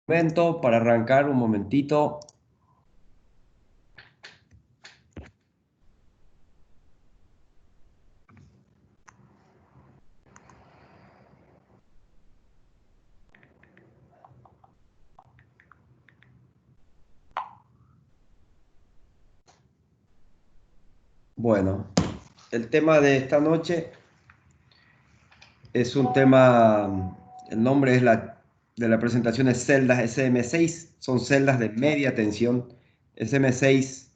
Momento para arrancar un momentito. Bueno, el tema de esta noche es un tema, el nombre de la presentación es celdas SM6, son celdas de media tensión. SM6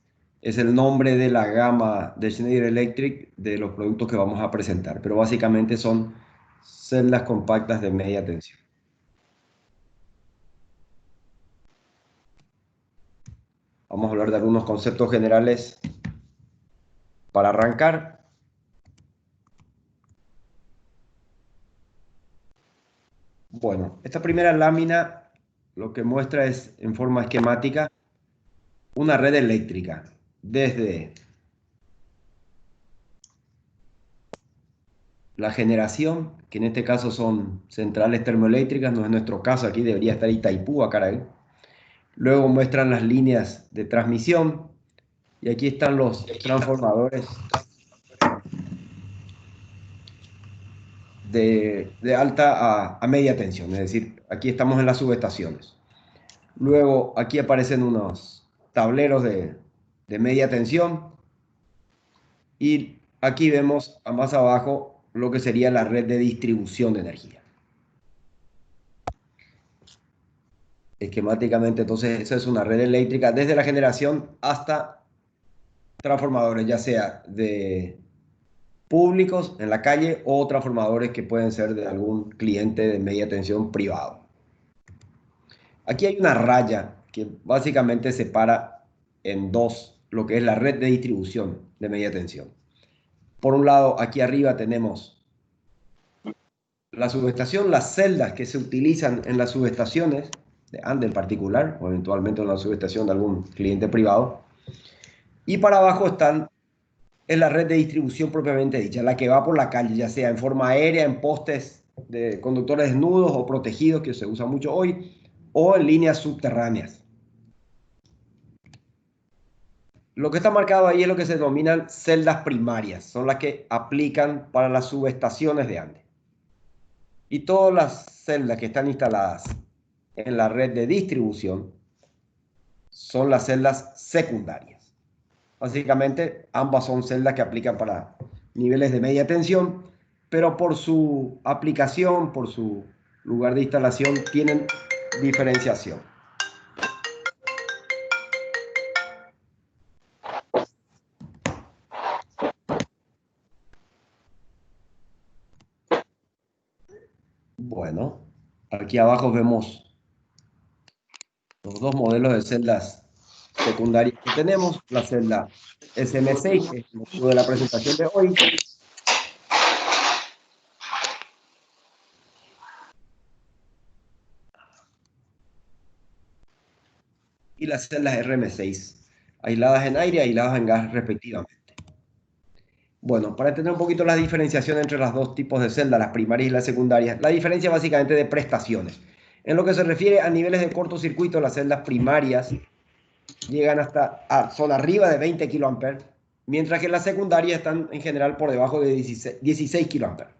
es el nombre de la gama de Schneider Electric de los productos que vamos a presentar, pero básicamente son celdas compactas de media tensión. Vamos a hablar de algunos conceptos generales para arrancar. Bueno, esta primera lámina lo que muestra es en forma esquemática una red eléctrica desde la generación, que en este caso son centrales termoeléctricas, no es nuestro caso, aquí debería estar Itaipú, Acaray. Luego muestran las líneas de transmisión y aquí están los transformadores de alta a media tensión, es decir, aquí estamos en las subestaciones. Luego aquí aparecen unos tableros de media tensión y aquí vemos a más abajo lo que sería la red de distribución de energía. Esquemáticamente, entonces, esa es una red eléctrica desde la generación hasta transformadores, ya sea de públicos en la calle o transformadores que pueden ser de algún cliente de media tensión privado. Aquí hay una raya que básicamente separa en dos lo que es la red de distribución de media tensión. Por un lado, aquí arriba tenemos la subestación, las celdas que se utilizan en las subestaciones de ANDE en particular, o eventualmente en la subestación de algún cliente privado. Y para abajo están en la red de distribución propiamente dicha, la que va por la calle, ya sea en forma aérea, en postes de conductores desnudos o protegidos, que se usa mucho hoy, o en líneas subterráneas. Lo que está marcado ahí es lo que se denominan celdas primarias, son las que aplican para las subestaciones de ANDE. Y todas las celdas que están instaladas en la red de distribución son las celdas secundarias. Básicamente, ambas son celdas que aplican para niveles de media tensión, pero por su aplicación, por su lugar de instalación, tienen diferenciación. Bueno, aquí abajo vemos los dos modelos de celdas secundarias que tenemos, la celda SM6, que es el motivo de la presentación de hoy, y las celdas RM6, aisladas en aire y aisladas en gas respectivamente. Bueno, para entender un poquito la diferenciación entre los dos tipos de celdas, las primarias y las secundarias, la diferencia básicamente de prestaciones. En lo que se refiere a niveles de cortocircuito, las celdas primarias llegan son arriba de 20 kA, mientras que las secundarias están en general por debajo de 16 kA.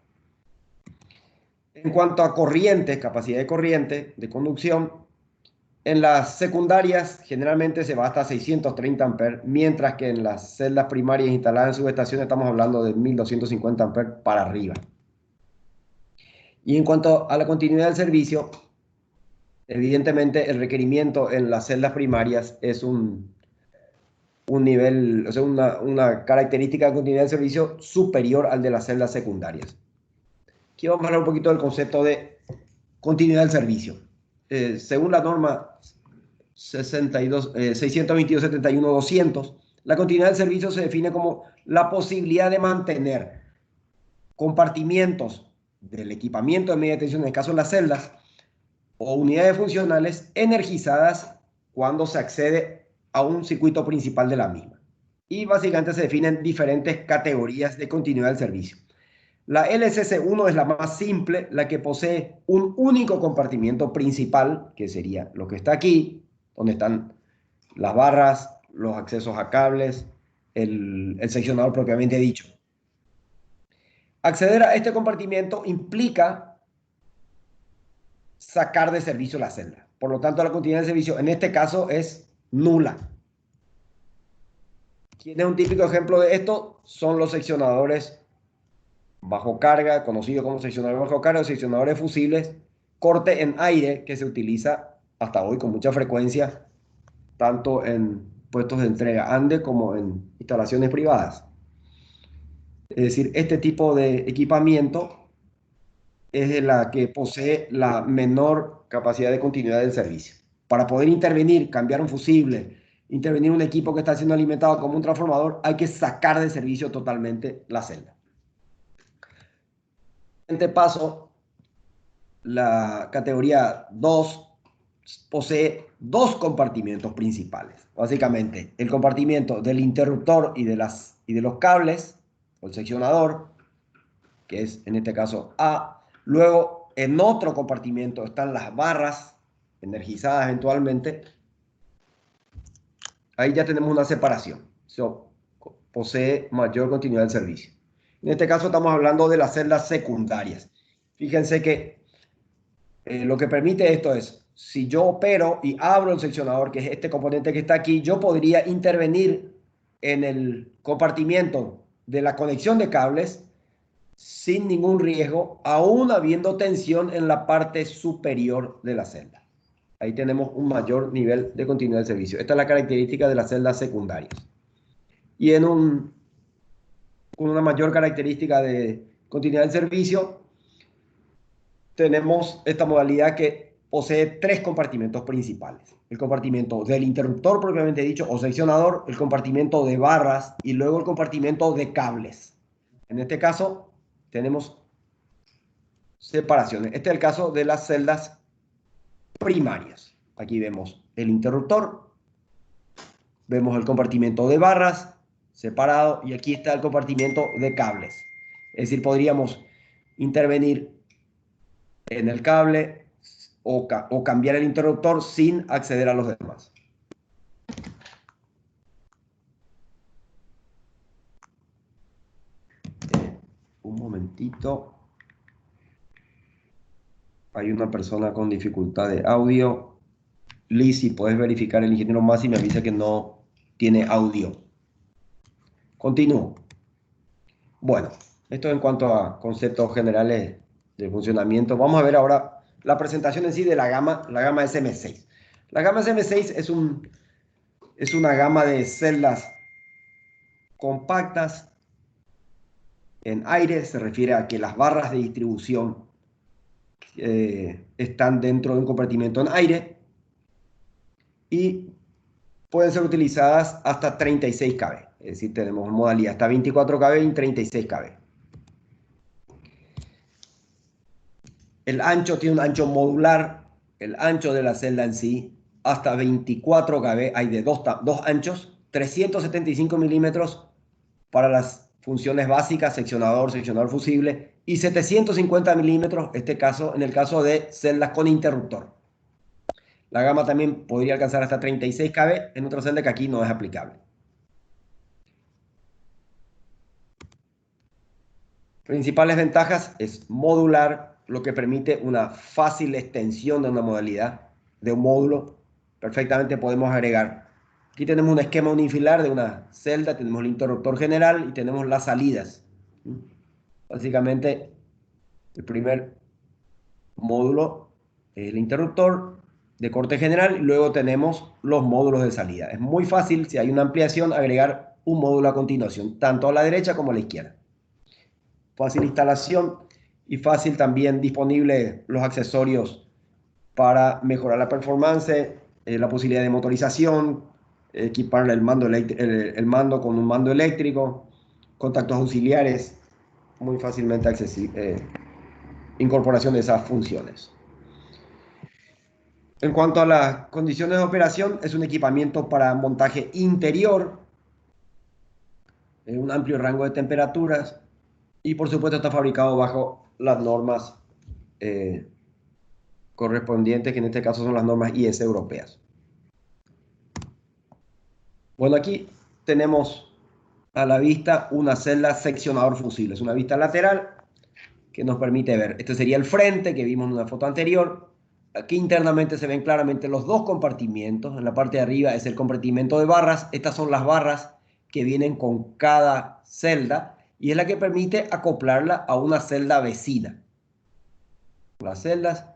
En cuanto a corrientes, capacidad de corriente, de conducción, en las secundarias generalmente se va hasta 630 amperes, mientras que en las celdas primarias instaladas en subestaciones estamos hablando de 1250 amperes para arriba. Y en cuanto a la continuidad del servicio, evidentemente el requerimiento en las celdas primarias es un nivel, o sea, una característica de continuidad del servicio superior al de las celdas secundarias. Aquí vamos a hablar un poquito del concepto de continuidad del servicio. Según la norma 622-71-200, la continuidad del servicio se define como la posibilidad de mantener compartimientos del equipamiento de media tensión, en el caso de las celdas, o unidades funcionales energizadas cuando se accede a un circuito principal de la misma. Y básicamente se definen diferentes categorías de continuidad del servicio. La LCC1 es la más simple, la que posee un único compartimiento principal, que sería lo que está aquí, donde están las barras, los accesos a cables, el seccionador propiamente dicho. Acceder a este compartimiento implica sacar de servicio la celda. Por lo tanto, la continuidad de servicio en este caso es nula. ¿Quién es un típico ejemplo de esto? Son los seccionadores bajo carga, conocidos como seccionadores bajo carga o seccionadores fusibles, corte en aire, que se utiliza hasta hoy con mucha frecuencia, tanto en puestos de entrega ANDE como en instalaciones privadas. Es decir, este tipo de equipamiento es la que posee la menor capacidad de continuidad del servicio. Para poder intervenir, cambiar un fusible, intervenir un equipo que está siendo alimentado como un transformador, hay que sacar de servicio totalmente la celda. Siguiente paso, la categoría 2 posee dos compartimientos principales. Básicamente, el compartimiento del interruptor y de los cables, o el seccionador, que es en este caso A. Luego, en otro compartimento están las barras energizadas eventualmente. Ahí ya tenemos una separación. Posee mayor continuidad del servicio. En este caso estamos hablando de las celdas secundarias. Fíjense que lo que permite esto es, si yo opero y abro el seccionador, que es este componente que está aquí, yo podría intervenir en el compartimiento de la conexión de cables sin ningún riesgo, aún habiendo tensión en la parte superior de la celda. Ahí tenemos un mayor nivel de continuidad del servicio. Esta es la característica de las celdas secundarias. Y con una mayor característica de continuidad del servicio, tenemos esta modalidad que posee tres compartimentos principales. El compartimento del interruptor propiamente dicho o seccionador, el compartimento de barras y luego el compartimento de cables. En este caso tenemos separaciones. Este es el caso de las celdas primarias. Aquí vemos el interruptor, vemos el compartimento de barras separado y aquí está el compartimento de cables. Es decir, podríamos intervenir en el cable o cambiar el interruptor sin acceder a los demás. Un momentito. Hay una persona con dificultad de audio. Liz, si puedes verificar el ingeniero Masi, me avisa que no tiene audio. Continúo. Bueno, esto en cuanto a conceptos generales de funcionamiento. Vamos a ver ahora la presentación en sí de la gama SM6. La gama SM6 es una gama de celdas compactas en aire. Se refiere a que las barras de distribución están dentro de un compartimento en aire y pueden ser utilizadas hasta 36 kV. Es decir, tenemos modalidad hasta 24 kV y 36 kV. El ancho tiene un ancho modular, el ancho de la celda en sí, hasta 24 kV, hay de dos anchos, 375 milímetros para las funciones básicas, seccionador fusible, y 750 milímetros, en el caso de celdas con interruptor. La gama también podría alcanzar hasta 36 kV en otra celda que aquí no es aplicable. Principales ventajas es modular, lo que permite una fácil extensión de una modalidad, de un módulo. Perfectamente podemos agregar. Aquí tenemos un esquema unifilar de una celda, tenemos el interruptor general y tenemos las salidas. Básicamente, el primer módulo es el interruptor de corte general y luego tenemos los módulos de salida. Es muy fácil, si hay una ampliación, agregar un módulo a continuación, tanto a la derecha como a la izquierda. Fácil instalación y fácil también disponible los accesorios para mejorar la performance, la posibilidad de motorización, equipar el mando con un mando eléctrico, contactos auxiliares, muy fácilmente accesible, incorporación de esas funciones. En cuanto a las condiciones de operación, es un equipamiento para montaje interior, en un amplio rango de temperaturas, Y por supuesto está fabricado bajo las normas correspondientes, que en este caso son las normas IS europeas. Bueno, aquí tenemos a la vista una celda seccionador fusible. Es una vista lateral que nos permite ver. Este sería el frente que vimos en una foto anterior. Aquí internamente se ven claramente los dos compartimientos. En la parte de arriba es el compartimento de barras. Estas son las barras que vienen con cada celda y es la que permite acoplarla a una celda vecina. Las celdas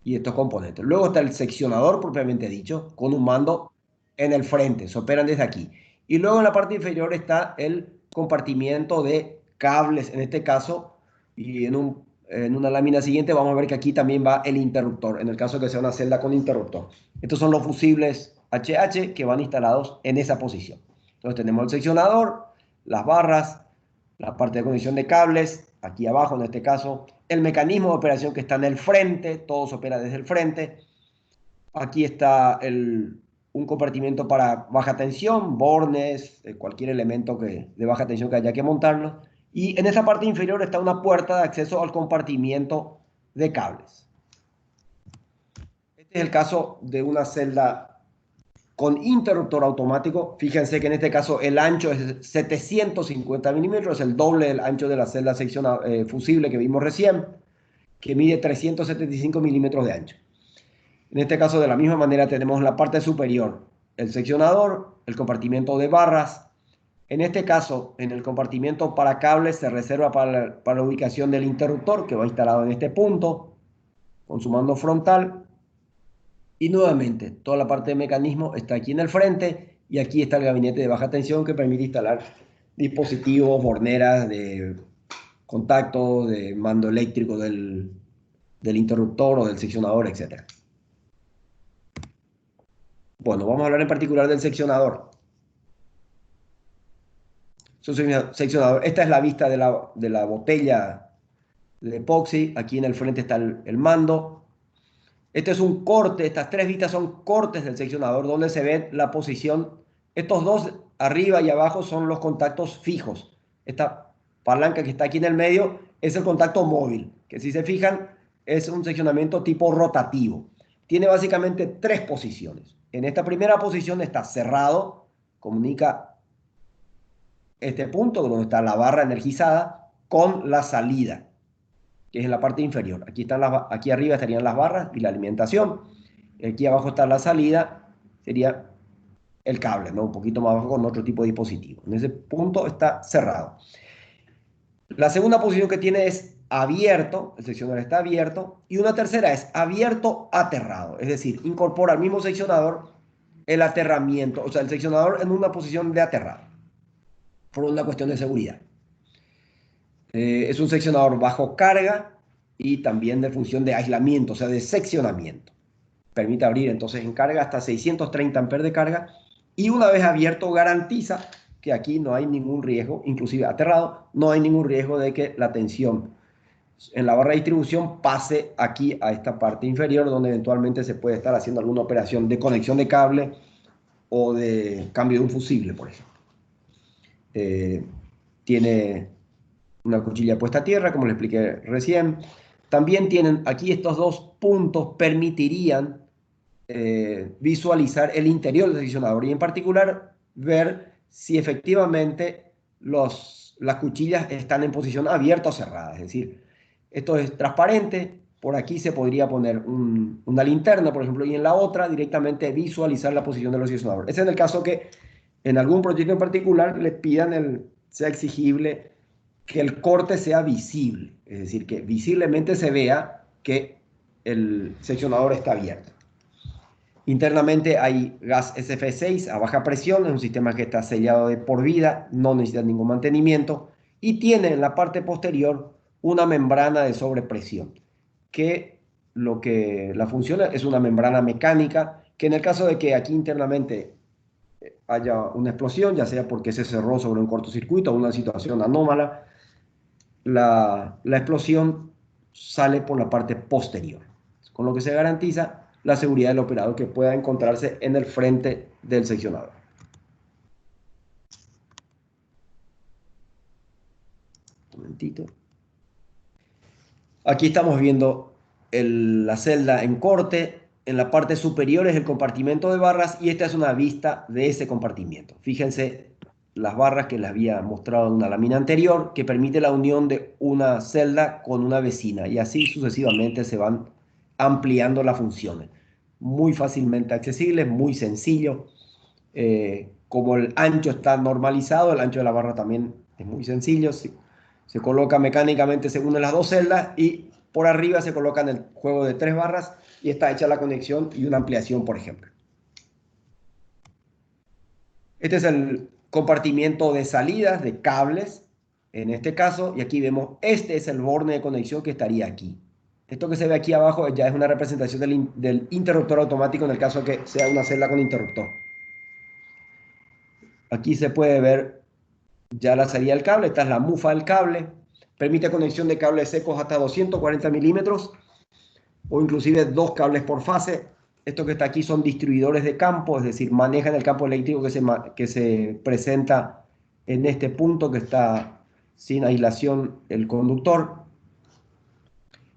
y estos componentes. Luego está el seccionador propiamente dicho, con un mando en el frente. Se operan desde aquí. Y luego en la parte inferior está el compartimiento de cables, en este caso, y en una lámina siguiente vamos a ver que aquí también va el interruptor, en el caso que sea una celda con interruptor. Estos son los fusibles HH que van instalados en esa posición. Entonces tenemos el seccionador, las barras, la parte de conexión de cables, aquí abajo en este caso, el mecanismo de operación que está en el frente, todo se opera desde el frente. Aquí está un compartimento para baja tensión, bornes, cualquier elemento de baja tensión que haya que montarlo. Y en esa parte inferior está una puerta de acceso al compartimiento de cables. Este es el caso de una celda con interruptor automático. Fíjense que en este caso el ancho es 750 milímetros, es el doble del ancho de la celda fusible que vimos recién, que mide 375 milímetros de ancho. En este caso, de la misma manera, tenemos la parte superior, el seccionador, el compartimento de barras. En este caso, en el compartimento para cables se reserva para la ubicación del interruptor, que va instalado en este punto, con su mando frontal. Y nuevamente, toda la parte de mecanismo está aquí en el frente y aquí está el gabinete de baja tensión que permite instalar dispositivos, borneras de contacto, de mando eléctrico del interruptor o del seccionador, etc. Bueno, vamos a hablar en particular del seccionador. Es un seccionador. Esta es la vista de la botella de epoxi. Aquí en el frente está el mando. Este es un corte. Estas tres vistas son cortes del seccionador donde se ve la posición. Estos dos arriba y abajo son los contactos fijos. Esta palanca que está aquí en el medio es el contacto móvil, que si se fijan es un seccionamiento tipo rotativo. Tiene básicamente tres posiciones. En esta primera posición está cerrado, comunica este punto donde está la barra energizada con la salida, que es en la parte inferior. Aquí arriba estarían las barras y la alimentación. Aquí abajo está la salida, sería el cable, ¿no? Un poquito más abajo con otro tipo de dispositivo. En ese punto está cerrado. La segunda posición que tiene es abierto, el seccionador está abierto, y una tercera es abierto aterrado, es decir, incorpora al mismo seccionador el aterramiento, o sea, el seccionador en una posición de aterrado, por una cuestión de seguridad. Es un seccionador bajo carga y también de función de aislamiento, o sea, de seccionamiento. Permite abrir entonces en carga hasta 630 amperes de carga y una vez abierto garantiza que aquí no hay ningún riesgo, inclusive aterrado, no hay ningún riesgo de que la tensión en la barra de distribución pase aquí a esta parte inferior donde eventualmente se puede estar haciendo alguna operación de conexión de cable o de cambio de un fusible, por ejemplo. Tiene una cuchilla puesta a tierra, como le expliqué recién. También tienen aquí estos dos puntos, permitirían visualizar el interior del seccionador y en particular ver si efectivamente las cuchillas están en posición abierta o cerrada. Es decir, esto es transparente. Por aquí se podría poner una linterna, por ejemplo, y en la otra directamente visualizar la posición del seccionador. Ese es en el caso que en algún proyecto en particular les pidan sea exigible que el corte sea visible, es decir, que visiblemente se vea que el seccionador está abierto. Internamente hay gas SF6 a baja presión, es un sistema que está sellado de por vida, no necesita ningún mantenimiento y tiene en la parte posterior una membrana de sobrepresión, que la función es una membrana mecánica, que en el caso de que aquí internamente haya una explosión, ya sea porque se cerró sobre un cortocircuito o una situación anómala, la explosión sale por la parte posterior, con lo que se garantiza la seguridad del operador que pueda encontrarse en el frente del seccionador. momentito. Aquí estamos viendo la celda en corte. En la parte superior es el compartimento de barras y esta es una vista de ese compartimiento. Fíjense las barras que les había mostrado en una lámina anterior, que permite la unión de una celda con una vecina y así sucesivamente se van ampliando las funciones. Muy fácilmente accesible, muy sencillo. Como el ancho está normalizado, el ancho de la barra también es muy sencillo. Se coloca mecánicamente según las dos celdas y por arriba se coloca en el juego de 3 barras y está hecha la conexión y una ampliación, por ejemplo. Este es el compartimiento de salidas de cables, en este caso, y aquí vemos, este es el borne de conexión que estaría aquí. Esto que se ve aquí abajo ya es una representación del interruptor automático en el caso que sea una celda con interruptor. Aquí se puede ver ya la salida del cable, esta es la mufa del cable, permite conexión de cables secos hasta 240 milímetros o inclusive 2 cables por fase. Esto que está aquí son distribuidores de campo, es decir, manejan el campo eléctrico que se presenta en este punto que está sin aislación el conductor.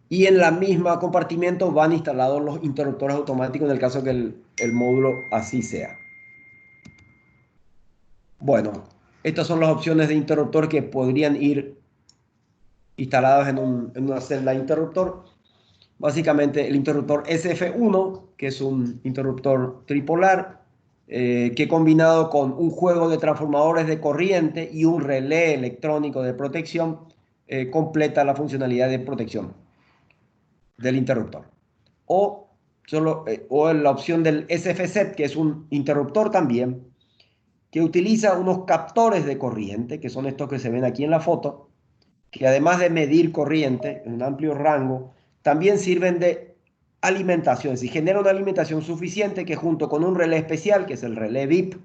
Y en la misma compartimento van instalados los interruptores automáticos en el caso que el módulo así sea. Bueno, estas son las opciones de interruptor que podrían ir instaladas en una celda de interruptor. Básicamente el interruptor SF1, que es un interruptor tripolar, que combinado con un juego de transformadores de corriente y un relé electrónico de protección, completa la funcionalidad de protección del interruptor. O la opción del SFZ, que es un interruptor también, que utiliza unos captores de corriente, que son estos que se ven aquí en la foto, que además de medir corriente en un amplio rango, también sirven de alimentación, es decir, genera una alimentación suficiente que junto con un relé especial, que es el relé VIP,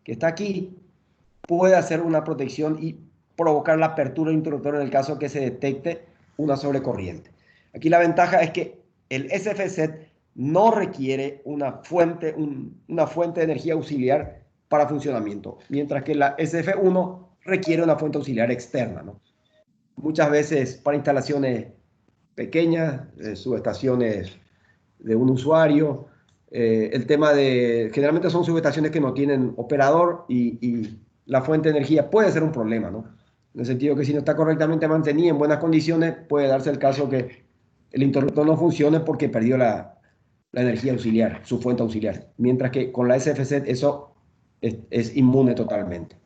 que está aquí, puede hacer una protección y provocar la apertura del interruptor en el caso que se detecte una sobrecorriente. Aquí la ventaja es que el SFZ no requiere una fuente de energía auxiliar para funcionamiento, mientras que la SF1 requiere una fuente auxiliar externa, ¿no? Muchas veces para instalaciones pequeñas, subestaciones de un usuario, el tema de, generalmente son subestaciones que no tienen operador y la fuente de energía puede ser un problema, ¿no? En el sentido que si no está correctamente mantenida en buenas condiciones, puede darse el caso que el interruptor no funcione porque perdió la energía auxiliar, su fuente auxiliar. Mientras que con la SFZ eso es inmune totalmente.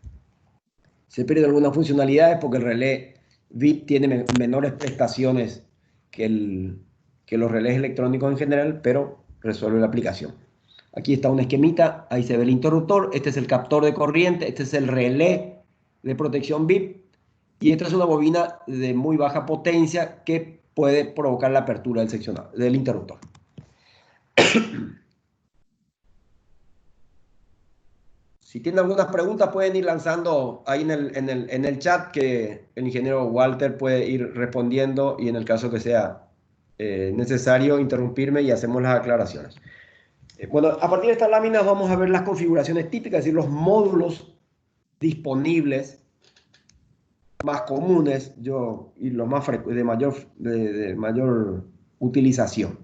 Se pierde algunas funcionalidades porque el relé VIP tiene menores prestaciones que los relés electrónicos en general, pero resuelve la aplicación. Aquí está un esquemita, ahí se ve el interruptor, este es el captor de corriente, este es el relé de protección VIP y esta es una bobina de muy baja potencia que puede provocar la apertura del seccionado, del interruptor. Si tienen algunas preguntas pueden ir lanzando ahí en el chat que el ingeniero Walter puede ir respondiendo y en el caso que sea necesario interrumpirme y hacemos las aclaraciones. Bueno, a partir de estas láminas vamos a ver las configuraciones típicas, es decir, los módulos disponibles más comunes y los más de mayor utilización.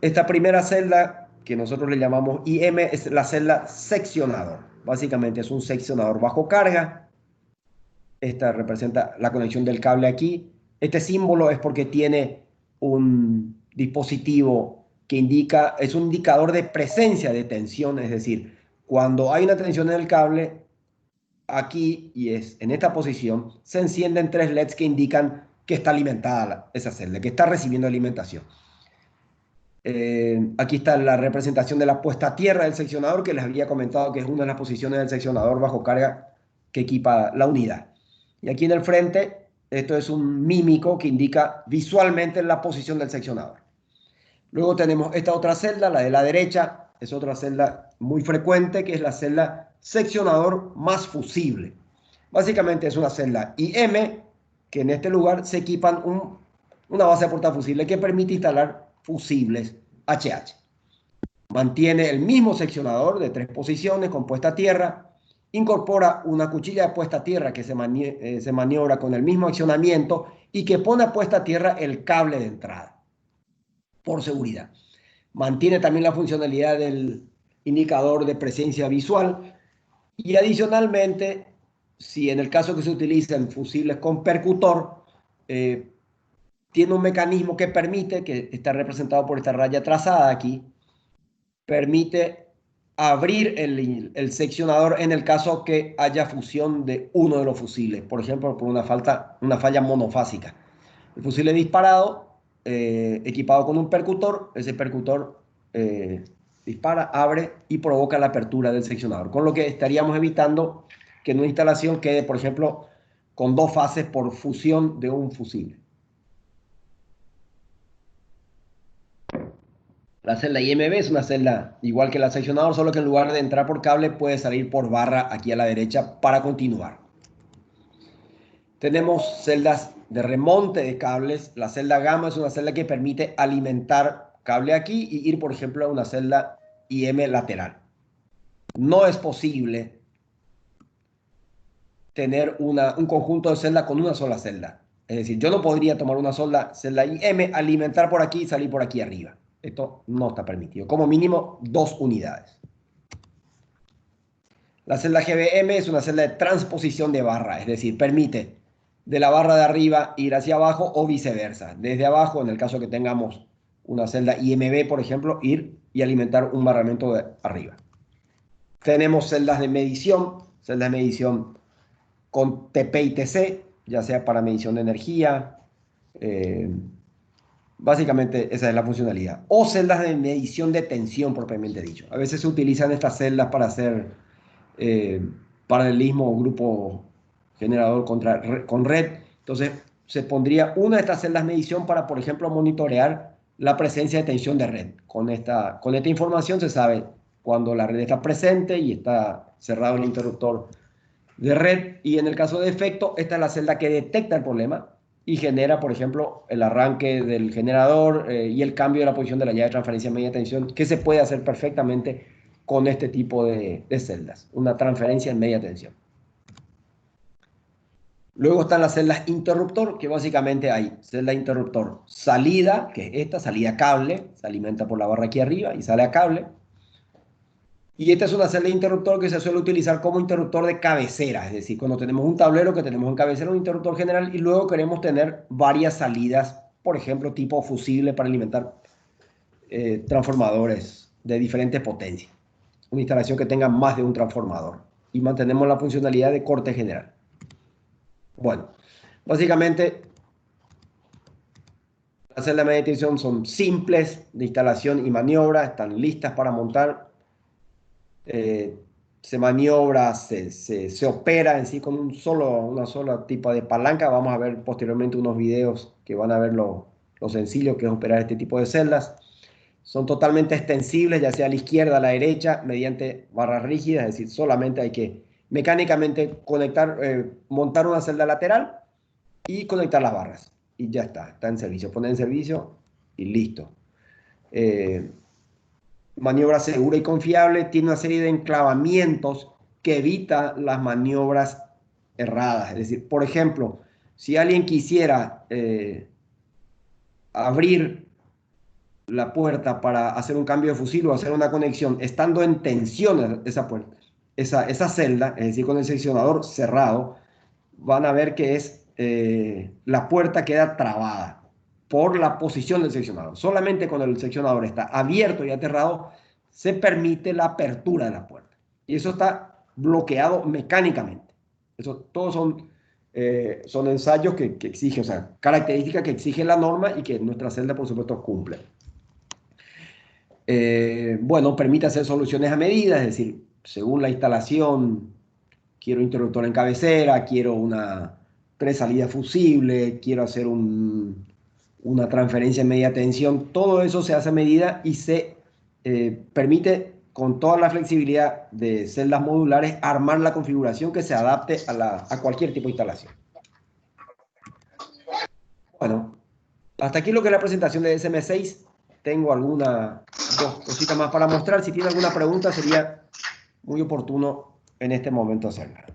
Esta primera celda que nosotros le llamamos IM es la celda seccionador. Básicamente es un seccionador bajo carga. Esta representa la conexión del cable aquí. Este símbolo es porque tiene un dispositivo que indica, es un indicador de presencia de tensión, es decir, cuando hay una tensión en el cable, aquí y es en esta posición, se encienden 3 LEDs que indican que está alimentada esa celda, que está recibiendo alimentación. Aquí está la representación de la puesta a tierra del seccionador que les había comentado que es una de las posiciones del seccionador bajo carga que equipa la unidad. Y aquí en el frente, esto es un mímico que indica visualmente la posición del seccionador. Luego tenemos esta otra celda, la de la derecha, es otra celda muy frecuente que es la celda seccionador más fusible. Básicamente es una celda IM que en este lugar se equipan una base de portafusible que permite instalar fusibles HH. Mantiene el mismo seccionador de 3 posiciones con puesta a tierra incorpora una cuchilla de puesta a tierra que se maniobra con el mismo accionamiento y que pone a puesta a tierra el cable de entrada, por seguridad. Mantiene también la funcionalidad del indicador de presencia visual y adicionalmente, si en el caso que se utilicen fusibles con percutor, tiene un mecanismo que permite, que está representado por esta raya trazada aquí, permite abrir el seccionador en el caso que haya fusión de uno de los fusibles, por ejemplo, por una falla monofásica. El fusible disparado, equipado con un percutor, ese percutor dispara, abre y provoca la apertura del seccionador, con lo que estaríamos evitando que en una instalación quede, por ejemplo, con dos fases por fusión de un fusible. La celda IMB es una celda igual que el seccionador, solo que en lugar de entrar por cable puede salir por barra aquí a la derecha para continuar. Tenemos celdas de remonte de cables. La celda gamma es una celda que permite alimentar cable aquí y ir, por ejemplo, a una celda IM lateral. No es posible tener un conjunto de celdas con una sola celda. Es decir, yo no podría tomar una sola celda IM, alimentar por aquí y salir por aquí arriba. Esto no está permitido. Como mínimo, 2 unidades. La celda GBM es una celda de transposición de barra, es decir, permite de la barra de arriba ir hacia abajo o viceversa. Desde abajo, en el caso que tengamos una celda IMB, por ejemplo, ir y alimentar un barramento de arriba. Tenemos celdas de medición con TP y TC, ya sea para medición de energía. Básicamente esa es la funcionalidad. O celdas de medición de tensión, propiamente dicho. A veces se utilizan estas celdas para hacer paralelismo o grupo generador con red. Entonces se pondría una de estas celdas de medición para, por ejemplo, monitorear la presencia de tensión de red. Con esta información se sabe cuando la red está presente y está cerrado el interruptor de red. Y en el caso de defecto, esta es la celda que detecta el problema y genera, por ejemplo, el arranque del generador y el cambio de la posición de la llave de transferencia media tensión, que se puede hacer perfectamente con este tipo de celdas, una transferencia en media tensión. Luego están las celdas interruptor, que básicamente hay celda interruptor salida, que es esta, salida cable, se alimenta por la barra aquí arriba y sale a cable. Y esta es una celda interruptor que se suele utilizar como interruptor de cabecera, es decir, cuando tenemos un tablero que tenemos en cabecera un interruptor general y luego queremos tener varias salidas, por ejemplo, tipo fusible para alimentar transformadores de diferentes potencias. Una instalación que tenga más de un transformador y mantenemos la funcionalidad de corte general. Bueno, básicamente las celdas de media tensión son simples de instalación y maniobra, están listas para montar. Se maniobra, se opera en sí con una sola tipo de palanca. Vamos a ver posteriormente unos videos que van a ver lo sencillo que es operar este tipo de celdas. Son totalmente extensibles, ya sea a la izquierda, a la derecha, mediante barras rígidas, es decir, solamente hay que mecánicamente montar una celda lateral y conectar las barras. Y ya está en servicio. Poner en servicio y listo. Maniobra segura y confiable, tiene una serie de enclavamientos que evita las maniobras erradas. Es decir, por ejemplo, si alguien quisiera abrir la puerta para hacer un cambio de fusil o hacer una conexión, estando en tensión esa puerta, esa celda, es decir, con el seccionador cerrado, van a ver que la puerta queda trabada por la posición del seccionador. Solamente cuando el seccionador está abierto y aterrado, se permite la apertura de la puerta. Y eso está bloqueado mecánicamente. Eso, todos son ensayos que exigen, o sea, características que exige la norma y que nuestra celda, por supuesto, cumple. Bueno, permite hacer soluciones a medida, es decir, según la instalación, quiero interruptor en cabecera, quiero una 3 salidas fusible, quiero hacer una transferencia en media tensión, todo eso se hace a medida y se permite con toda la flexibilidad de celdas modulares armar la configuración que se adapte a cualquier tipo de instalación. Bueno, hasta aquí lo que es la presentación de SM6. Tengo dos cositas más para mostrar. Si tiene alguna pregunta sería muy oportuno en este momento hacerla.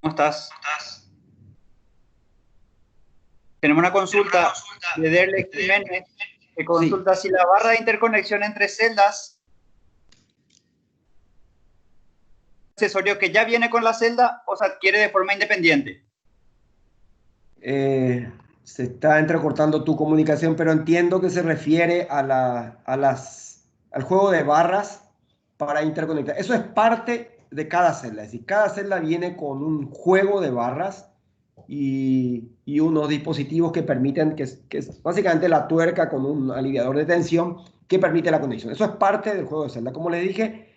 ¿Cómo estás? Tenemos una consulta de Derlek Jiménez que consulta si la barra de interconexión entre celdas accesorio que ya viene con la celda o se adquiere de forma independiente. Se está entrecortando tu comunicación, pero entiendo que se refiere al juego de barras para interconectar. Eso es parte de cada celda, es decir, cada celda viene con un juego de barras y unos dispositivos que permiten, que es básicamente la tuerca con un aliviador de tensión que permite la conexión. Eso es parte del juego de celda. Como les dije,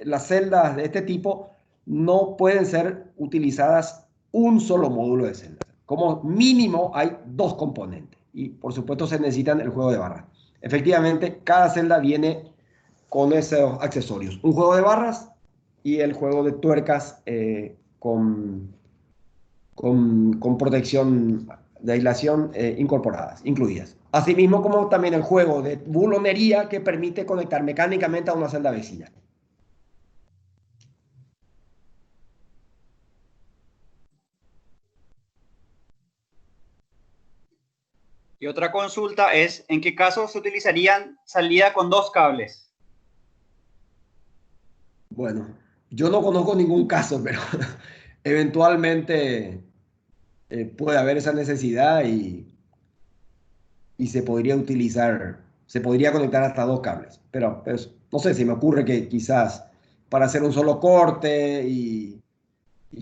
las celdas de este tipo no pueden ser utilizadas un solo módulo de celda. Como mínimo hay dos componentes y por supuesto se necesitan el juego de barras. Efectivamente, cada celda viene con esos accesorios. Un juego de barras y el juego de tuercas con protección de aislación incorporadas, incluidas. Asimismo como también el juego de bulonería que permite conectar mecánicamente a una celda vecina. Y otra consulta es, ¿en qué casos se utilizarían salida con dos cables? Bueno, yo no conozco ningún caso, pero eventualmente puede haber esa necesidad y se podría utilizar, se podría conectar hasta dos cables. Pero pues, no sé, se me ocurre que quizás para hacer un solo corte y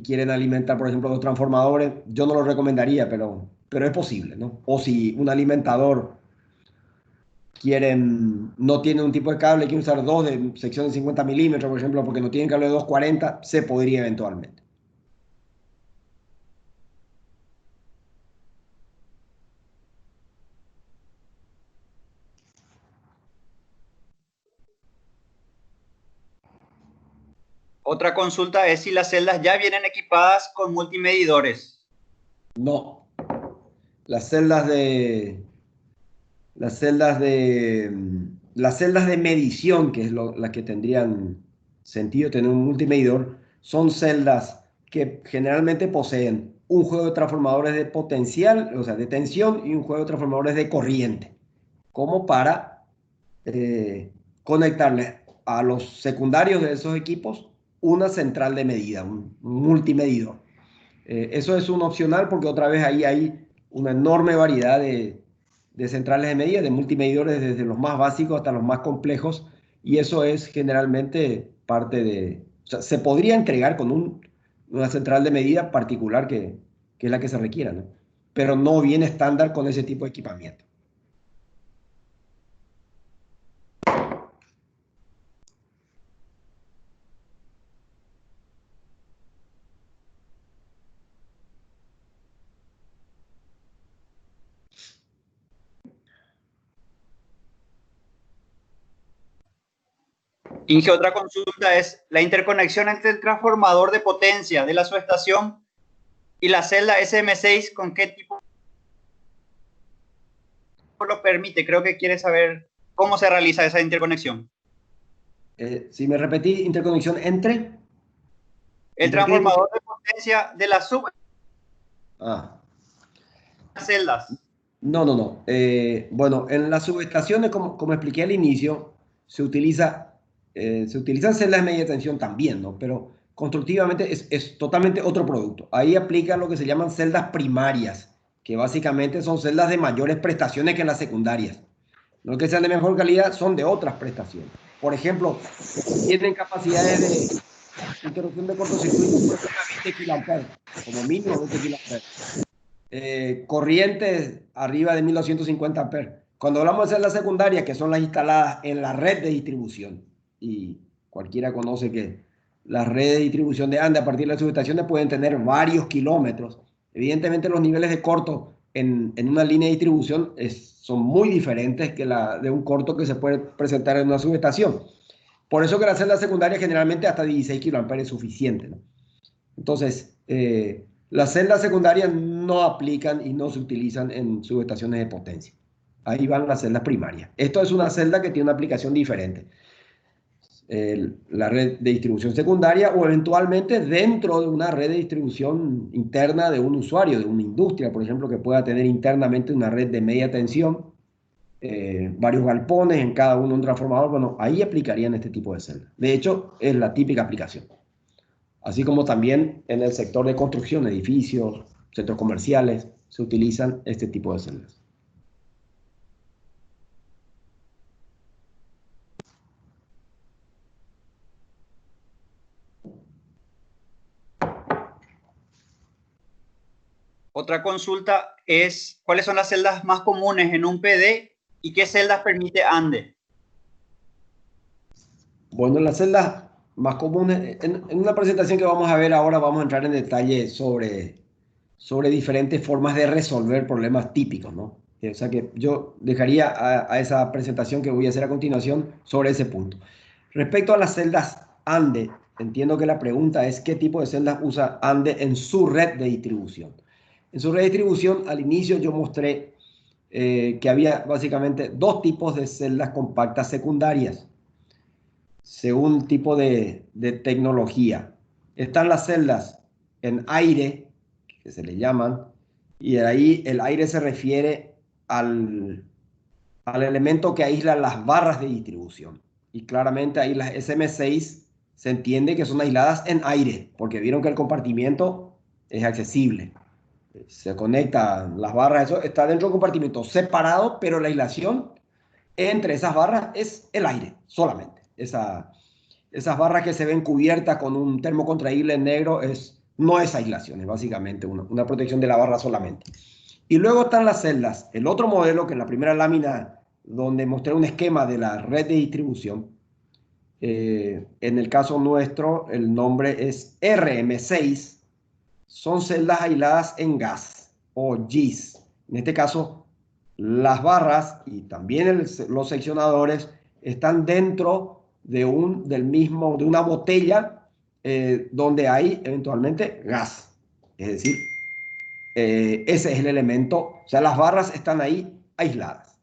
quieren alimentar, por ejemplo, los transformadores, yo no lo recomendaría, pero es posible, ¿no? O si un alimentador no tiene un tipo de cable, quieren usar dos de sección de 50 milímetros, por ejemplo, porque no tienen cable de 240, se podría eventualmente. Otra consulta es si las celdas ya vienen equipadas con multimedidores. No, las celdas de, las celdas de, las celdas de medición, que es las que tendrían sentido tener un multimedidor, son celdas que generalmente poseen un juego de transformadores de potencial, o sea, de tensión y un juego de transformadores de corriente, como para conectarle a los secundarios de esos equipos una central de medida, un multimedidor. Eso es un opcional porque otra vez ahí hay una enorme variedad de centrales de medida, de multimedidores desde los más básicos hasta los más complejos y eso es generalmente parte de, o sea, se podría entregar con una central de medida particular que es la que se requiera, ¿no? Pero no viene estándar con ese tipo de equipamiento. Inge, otra consulta es la interconexión entre el transformador de potencia de la subestación y la celda SM6, ¿con qué tipo lo permite? Creo que quiere saber cómo se realiza esa interconexión. Si me repetí, interconexión El ¿entre qué? transformador de potencia de las Ah, subceldas. no. Bueno, en las subestaciones, como expliqué al inicio, se utilizan celdas de media tensión también, ¿no? Pero constructivamente es totalmente otro producto. Ahí aplica lo que se llaman celdas primarias, que básicamente son celdas de mayores prestaciones que las secundarias. No es que sean de mejor calidad, son de otras prestaciones. Por ejemplo, tienen capacidades de interrupción de cortocircuito por encima de 20 kiloamperes, como mínimo 20 kiloamperes. Corrientes arriba de 1250 amperes. Cuando hablamos de celdas secundarias, que son las instaladas en la red de distribución, y cualquiera conoce que las redes de distribución de Ande a partir de las subestaciones pueden tener varios kilómetros. Evidentemente los niveles de corto en una línea de distribución son muy diferentes que la de un corto que se puede presentar en una subestación. Por eso que la celda secundaria generalmente hasta 16 kiloamperes es suficiente, ¿no? Entonces, las celdas secundarias no aplican y no se utilizan en subestaciones de potencia. Ahí van las celdas primarias. Esto es una celda que tiene una aplicación diferente. La red de distribución secundaria o eventualmente dentro de una red de distribución interna de un usuario, de una industria, por ejemplo, que pueda tener internamente una red de media tensión, varios galpones en cada uno un transformador. Bueno, ahí aplicarían este tipo de celdas. De hecho, es la típica aplicación. Así como también en el sector de construcción, edificios, centros comerciales, se utilizan este tipo de celdas. Otra consulta es, ¿cuáles son las celdas más comunes en un PD y qué celdas permite ANDE? Bueno, las celdas más comunes, en una presentación que vamos a ver ahora, vamos a entrar en detalle sobre diferentes formas de resolver problemas típicos, ¿no? O sea que yo dejaría a esa presentación que voy a hacer a continuación sobre ese punto. Respecto a las celdas ANDE, entiendo que la pregunta es qué tipo de celdas usa ANDE en su red de distribución. En su red de distribución, al inicio yo mostré que había básicamente dos tipos de celdas compactas secundarias según tipo de tecnología. Están las celdas en aire, que se le llaman, y ahí el aire se refiere al elemento que aísla las barras de distribución. Y claramente ahí las SM6 se entiende que son aisladas en aire, porque vieron que el compartimiento es accesible. Se conectan las barras, eso está dentro del compartimento separado, pero la aislación entre esas barras es el aire solamente. Esas barras que se ven cubiertas con un termocontraíble negro no es aislación, es básicamente una protección de la barra solamente. Y luego están las celdas, el otro modelo que en la primera lámina donde mostré un esquema de la red de distribución. En el caso nuestro el nombre es RM6, son celdas aisladas en gas o GIS. En este caso las barras y también los seccionadores están dentro de de una botella donde hay eventualmente gas. Es decir, ese es el elemento, o sea, las barras están ahí aisladas.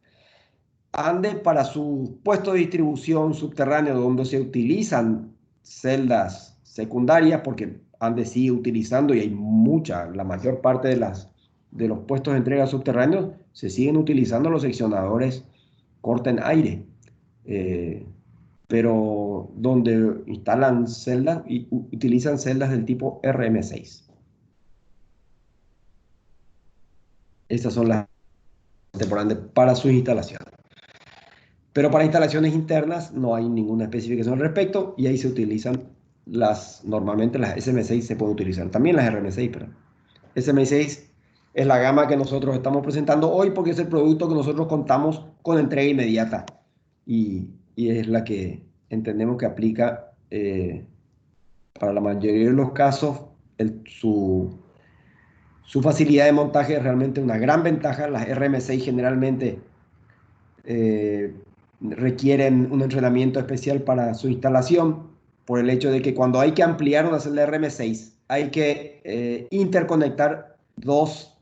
ANDE para su puesto de distribución subterráneo donde se utilizan celdas secundarias, porque ANDE sigue utilizando y hay la mayor parte de los puestos de entrega subterráneos se siguen utilizando los seccionadores corten aire, eh, pero donde instalan celdas y utilizan celdas del tipo RM6. Estas son las temporales para sus instalaciones. Pero para instalaciones internas no hay ninguna especificación al respecto y ahí se utilizan normalmente las SM6 se pueden utilizar, también las RM6, pero SM6 es la gama que nosotros estamos presentando hoy porque es el producto que nosotros contamos con entrega inmediata y es la que entendemos que aplica para la mayoría de los casos. Su facilidad de montaje es realmente una gran ventaja. Las RM6 generalmente eh, requieren un entrenamiento especial para su instalación por el hecho de que cuando hay que ampliar una celda RM6 hay que interconectar dos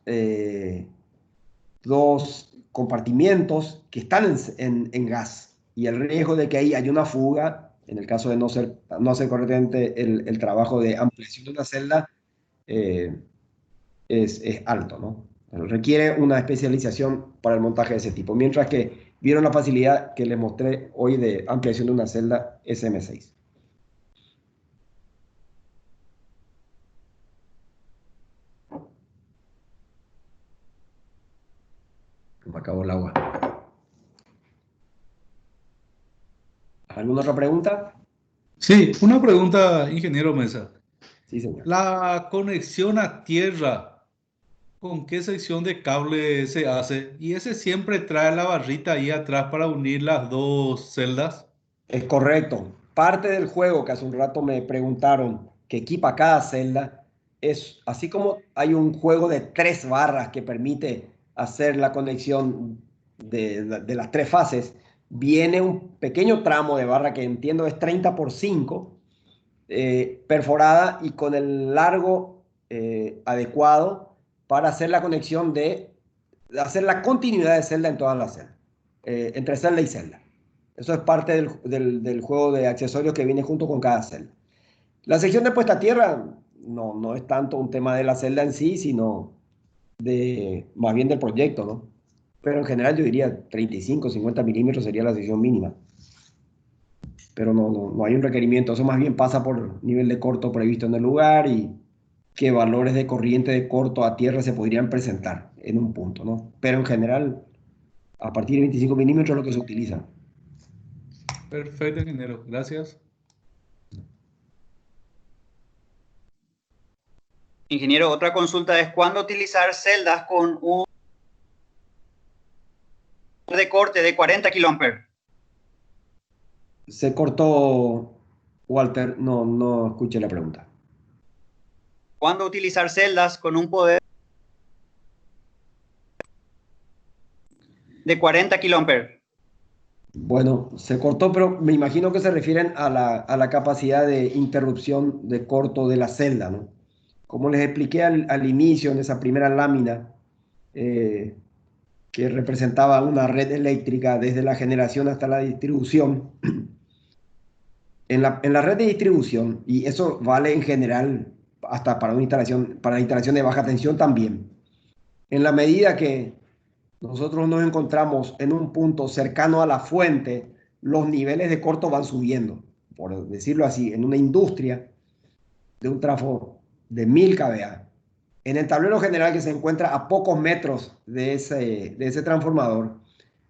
compartimientos que están en gas y el riesgo de que ahí haya una fuga, en el caso de no hacer correctamente el trabajo de ampliación de una celda, eh, es alto, ¿no? Requiere una especialización para el montaje de ese tipo, mientras que vieron la facilidad que les mostré hoy de ampliación de una celda SM6. Me acabó el agua. ¿Alguna otra pregunta? Sí, una pregunta, ingeniero Mesa. Sí, señor. La conexión a tierra, ¿con qué sección de cable se hace? ¿Y ese siempre trae la barrita ahí atrás para unir las dos celdas? Es correcto. Parte del juego que hace un rato me preguntaron que equipa cada celda es así como hay un juego de 3 barras que permite hacer la conexión de las 3 fases. viene un pequeño tramo de barra que entiendo es 30 por 5, perforada y con el largo adecuado para hacer la conexión de hacer la continuidad de celda en todas las celdas, entre celda y celda. Eso es parte del juego de accesorios que viene junto con cada celda. La sección de puesta a tierra no es tanto un tema de la celda en sí, sino más bien del proyecto, ¿no? Pero en general yo diría 35, 50 milímetros sería la sección mínima. Pero no hay un requerimiento. Eso más bien pasa por nivel de corto previsto en el lugar y qué valores de corriente de corto a tierra se podrían presentar en un punto, ¿no? Pero en general, a partir de 25 milímetros es lo que se utiliza. Perfecto, ingeniero. Gracias. Ingeniero, otra consulta es ¿cuándo utilizar celdas con un de corte de 40 kA? Se cortó, Walter, no escuché la pregunta. ¿Cuándo utilizar celdas con un poder de 40 kA? Bueno, se cortó, pero me imagino que se refieren a la capacidad de interrupción de corto de la celda, ¿no? Como les expliqué al inicio, en esa primera lámina, eh, que representaba una red eléctrica desde la generación hasta la distribución, en la red de distribución, y eso vale en general hasta para la instalación de baja tensión también, en la medida que nosotros nos encontramos en un punto cercano a la fuente, los niveles de corto van subiendo, por decirlo así, en una industria de un trafo de 1000 kVA. En el tablero general que se encuentra a pocos metros de ese transformador,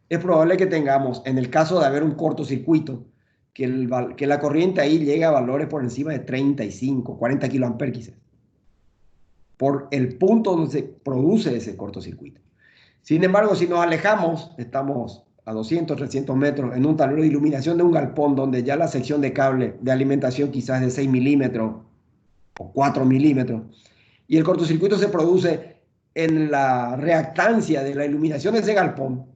es probable que tengamos, en el caso de haber un cortocircuito, que la corriente ahí llegue a valores por encima de 35, 40 kiloamperes quizás, por el punto donde se produce ese cortocircuito. Sin embargo, si nos alejamos, estamos a 200, 300 metros en un tablero de iluminación de un galpón donde ya la sección de cable de alimentación quizás de 6 milímetros o 4 milímetros, y el cortocircuito se produce en la reactancia de la iluminación de ese galpón,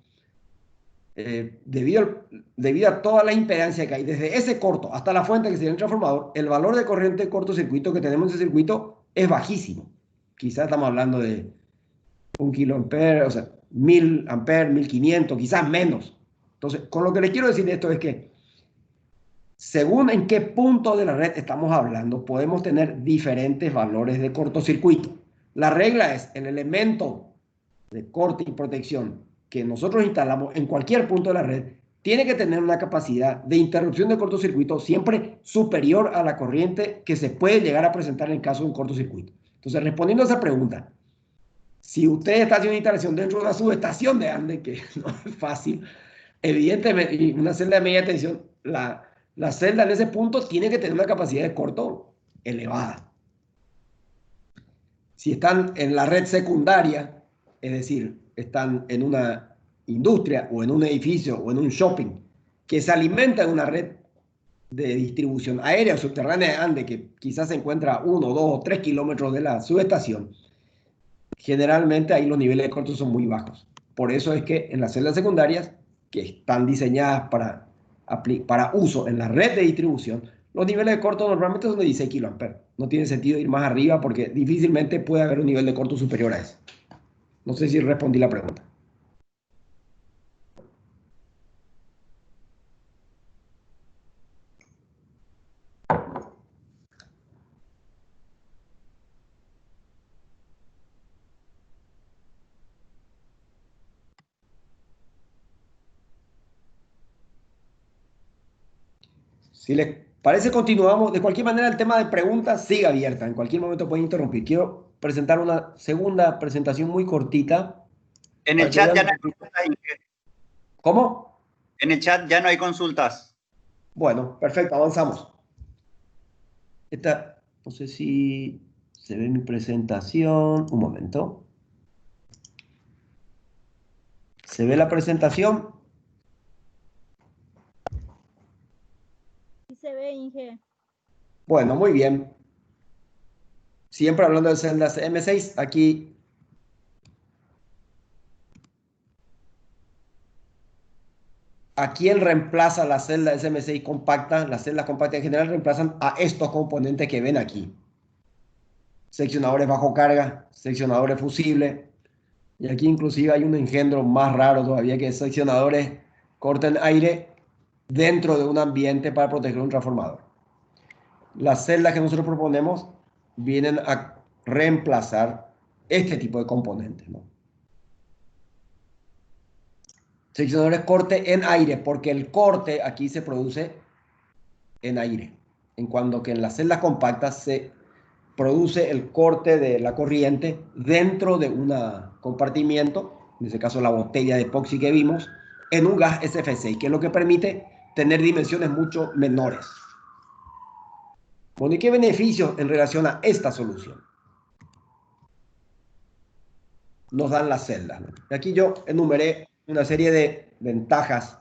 debido a toda la impedancia que hay desde ese corto hasta la fuente que sería el transformador, el valor de corriente de cortocircuito que tenemos en ese circuito es bajísimo. Quizás estamos hablando de 1 kiloampere, o sea, 1000 amperes, 1500, quizás menos. Entonces, con lo que les quiero decir de esto es que según en qué punto de la red estamos hablando, podemos tener diferentes valores de cortocircuito. La regla es el elemento de corte y protección que nosotros instalamos en cualquier punto de la red tiene que tener una capacidad de interrupción de cortocircuito siempre superior a la corriente que se puede llegar a presentar en el caso de un cortocircuito. Entonces, respondiendo a esa pregunta, si usted está haciendo instalación dentro de una subestación de Ande, que no es fácil, evidentemente, y una celda de media tensión, la celda en ese punto tiene que tener una capacidad de corto elevada. Si están en la red secundaria, es decir, están en una industria o en un edificio o en un shopping que se alimenta de una red de distribución aérea o subterránea de Ande, que quizás se encuentra a 1, 2 o 3 kilómetros de la subestación, generalmente ahí los niveles de corto son muy bajos. Por eso es que en las celdas secundarias, que están diseñadas para uso en la red de distribución, los niveles de corto normalmente son de 16 kiloamperes. No tiene sentido ir más arriba porque difícilmente puede haber un nivel de corto superior a eso. No sé si respondí la pregunta. Si les parece, continuamos. De cualquier manera, el tema de preguntas sigue abierta. En cualquier momento pueden interrumpir. Quiero presentar una segunda presentación muy cortita En el para que chat vean ya un no hay poquito. consultas. ¿Cómo? En el chat ya no hay consultas. Bueno, perfecto, avanzamos. No sé si se ve mi presentación. Un momento. ¿Se ve la presentación? Sí se ve, Inge. Bueno, muy bien. Siempre hablando de celdas M6, aquí ¿A quién reemplaza la celda SM6 compacta? Las celdas compactas en general reemplazan a estos componentes que ven aquí. Seccionadores bajo carga, seccionadores fusibles. Y aquí inclusive hay un engendro más raro todavía, que es seccionadores corten aire dentro de un ambiente para proteger un transformador. Las celdas que nosotros proponemos vienen a reemplazar este tipo de componentes, ¿no? Seccionadores corte en aire, porque el corte aquí se produce en aire, en cuando que en las celdas compactas se produce el corte de la corriente dentro de un compartimiento, en este caso la botella de epoxi que vimos, en un gas SF6, que es lo que permite tener dimensiones mucho menores. Bueno, ¿y qué beneficios en relación a esta solución nos dan las celdas, ¿no? Y aquí yo enumeré una serie de ventajas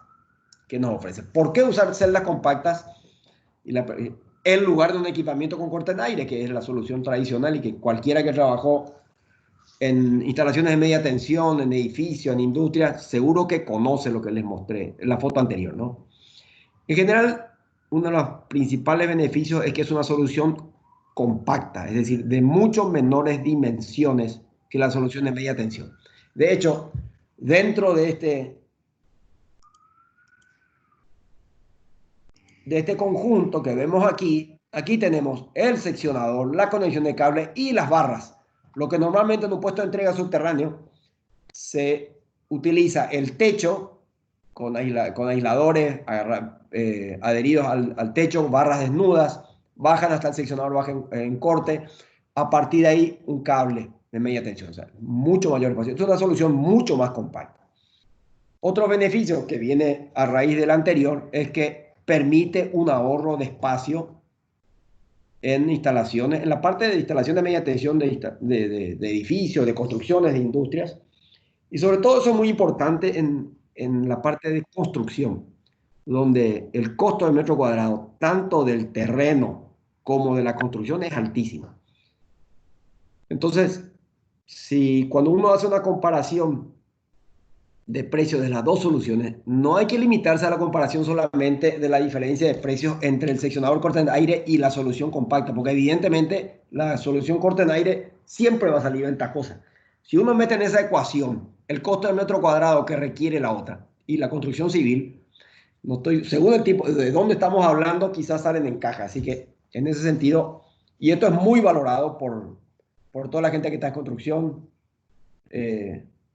que nos ofrece. ¿Por qué usar celdas compactas en lugar de un equipamiento con corte en aire, que es la solución tradicional y que cualquiera que trabajó en instalaciones de media tensión, en edificios, en industrias, seguro que conoce lo que les mostré en la foto anterior, ¿no? En general, uno de los principales beneficios es que es una solución compacta, es decir, de mucho menores dimensiones que la solución de media tensión. De hecho, dentro de este conjunto que vemos aquí, aquí tenemos el seccionador, la conexión de cable y las barras. Lo que normalmente en un puesto de entrega subterráneo se utiliza el techo con aisladores adheridos al techo, barras desnudas, bajan hasta el seccionador, bajan en corte. A partir de ahí, un cable de media tensión, o sea, mucho mayor espacio. Es una solución mucho más compacta. Otro beneficio que viene a raíz del anterior es que permite un ahorro de espacio en instalaciones, en la parte de instalación de media tensión de edificios, de construcciones, de industrias. Y sobre todo eso es muy importante en la parte de construcción, donde el costo del metro cuadrado, tanto del terreno como de la construcción, es altísimo. Entonces, si cuando uno hace una comparación de precios de las dos soluciones, no hay que limitarse a la comparación solamente de la diferencia de precios entre el seccionador corte en aire y la solución compacta, porque evidentemente la solución corte en aire siempre va a salir ventajosa. Si uno mete en esa ecuación el costo del metro cuadrado que requiere la otra y la construcción civil, no estoy, según el tipo de dónde estamos hablando, quizás salen en caja. Así que en ese sentido, y esto es muy valorado por toda la gente que está en construcción,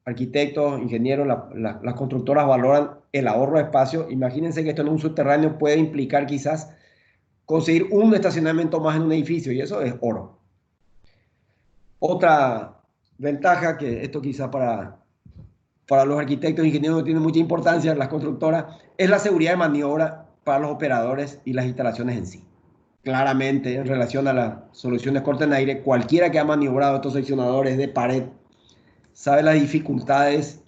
arquitectos, ingenieros, las constructoras valoran el ahorro de espacio. Imagínense que esto en un subterráneo puede implicar quizás conseguir un estacionamiento más en un edificio y eso es oro. Otra ventaja, que esto quizás para los arquitectos e ingenieros no tiene mucha importancia, las constructoras, es la seguridad de maniobra para los operadores y las instalaciones en sí. Claramente, en relación a las soluciones corte en aire, cualquiera que ha maniobrado estos seccionadores de pared sabe las dificultades,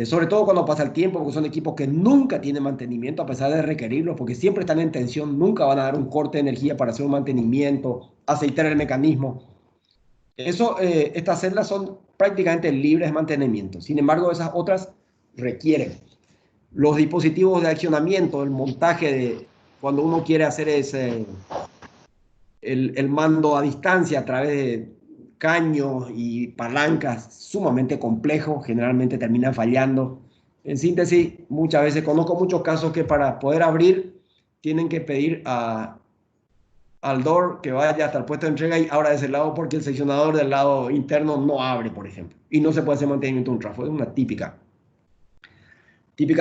sobre todo cuando pasa el tiempo, porque son equipos que nunca tienen mantenimiento a pesar de requerirlos, porque siempre están en tensión, nunca van a dar un corte de energía para hacer un mantenimiento, aceitar el mecanismo. Estas celdas son prácticamente libres de mantenimiento. Sin embargo, esas otras requieren los dispositivos de accionamiento, el montaje de cuando uno quiere hacer el mando a distancia a través de caños y palancas sumamente complejos, generalmente terminan fallando. En síntesis, muchas veces conozco muchos casos que para poder abrir tienen que pedir al door que vaya hasta el puesto de entrega y abra de ese lado porque el seccionador del lado interno no abre, por ejemplo, y no se puede hacer mantenimiento de un trafo. Es una típica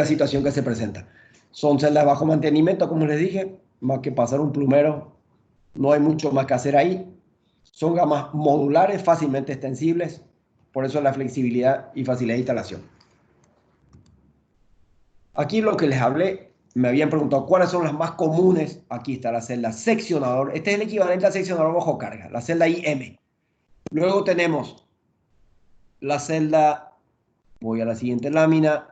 situación que se presenta. Son celdas bajo mantenimiento, como les dije, más que pasar un plumero, no hay mucho más que hacer ahí. Son gamas modulares, fácilmente extensibles, por eso la flexibilidad y facilidad de instalación. Aquí lo que les hablé, me habían preguntado cuáles son las más comunes. Aquí está la celda seccionador. Este es el equivalente al seccionador bajo carga, la celda IM. Luego tenemos la celda, voy a la siguiente lámina,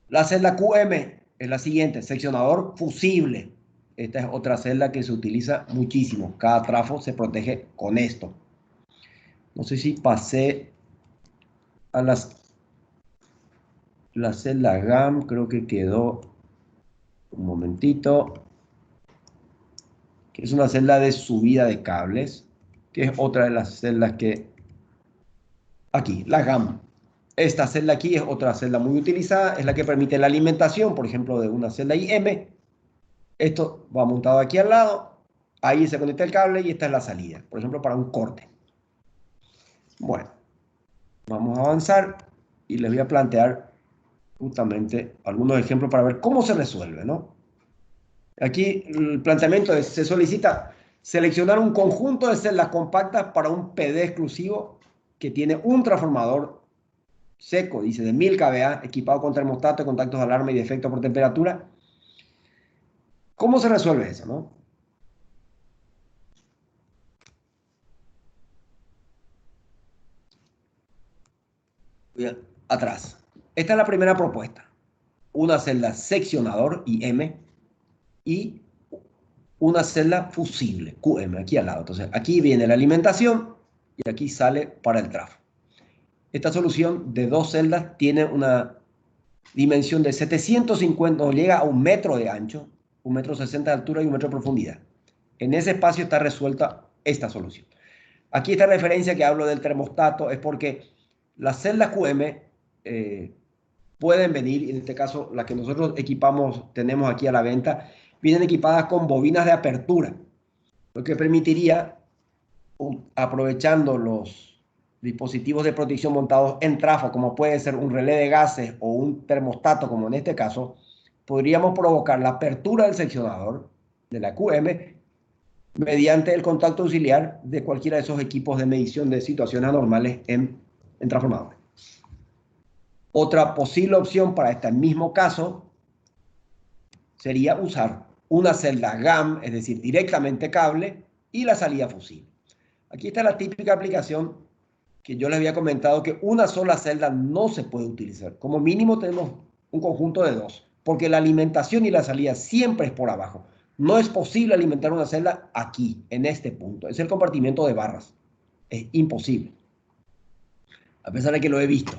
la celda QM es la siguiente, seccionador fusible. Esta es otra celda que se utiliza muchísimo. Cada trafo se protege con esto. No sé si pasé a las la celda GAM creo que quedó, un momentito, que es una celda de subida de cables, que es otra de las celdas que, aquí, la GAM. Esta celda aquí es otra celda muy utilizada, es la que permite la alimentación, por ejemplo, de una celda IM. Esto va montado aquí al lado, ahí se conecta el cable y esta es la salida, por ejemplo, para un corte. Bueno, vamos a avanzar y les voy a plantear justamente algunos ejemplos para ver cómo se resuelve, ¿no? Aquí el planteamiento es, se solicita seleccionar un conjunto de celdas compactas para un PD exclusivo que tiene un transformador seco, dice, de 1000 kVA, equipado con termostato, contactos de alarma y de efecto por temperatura. ¿Cómo se resuelve eso, no? Voy atrás. Esta es la primera propuesta. Una celda seccionador, IM, y una celda fusible, QM, aquí al lado. Entonces, aquí viene la alimentación y aquí sale para el trafo. Esta solución de dos celdas tiene una dimensión de 750, o llega a 1 metro de ancho, 1,60 m de altura y 1 metro de profundidad. En ese espacio está resuelta esta solución. Aquí esta referencia que hablo del termostato es porque las celdas QM pueden venir, y en este caso las que nosotros equipamos, tenemos aquí a la venta, vienen equipadas con bobinas de apertura, lo que permitiría, aprovechando los dispositivos de protección montados en trafo, como puede ser un relé de gases o un termostato, como en este caso, podríamos provocar la apertura del seccionador de la QM mediante el contacto auxiliar de cualquiera de esos equipos de medición de situaciones anormales en transformadores. Otra posible opción para este mismo caso sería usar una celda GAM, es decir, directamente cable, y la salida fusible. Aquí está la típica aplicación que yo les había comentado, que una sola celda no se puede utilizar. Como mínimo tenemos un conjunto de dos, porque la alimentación y la salida siempre es por abajo. No es posible alimentar una celda aquí, en este punto. Es el compartimiento de barras. Es imposible. A pesar de que lo he visto.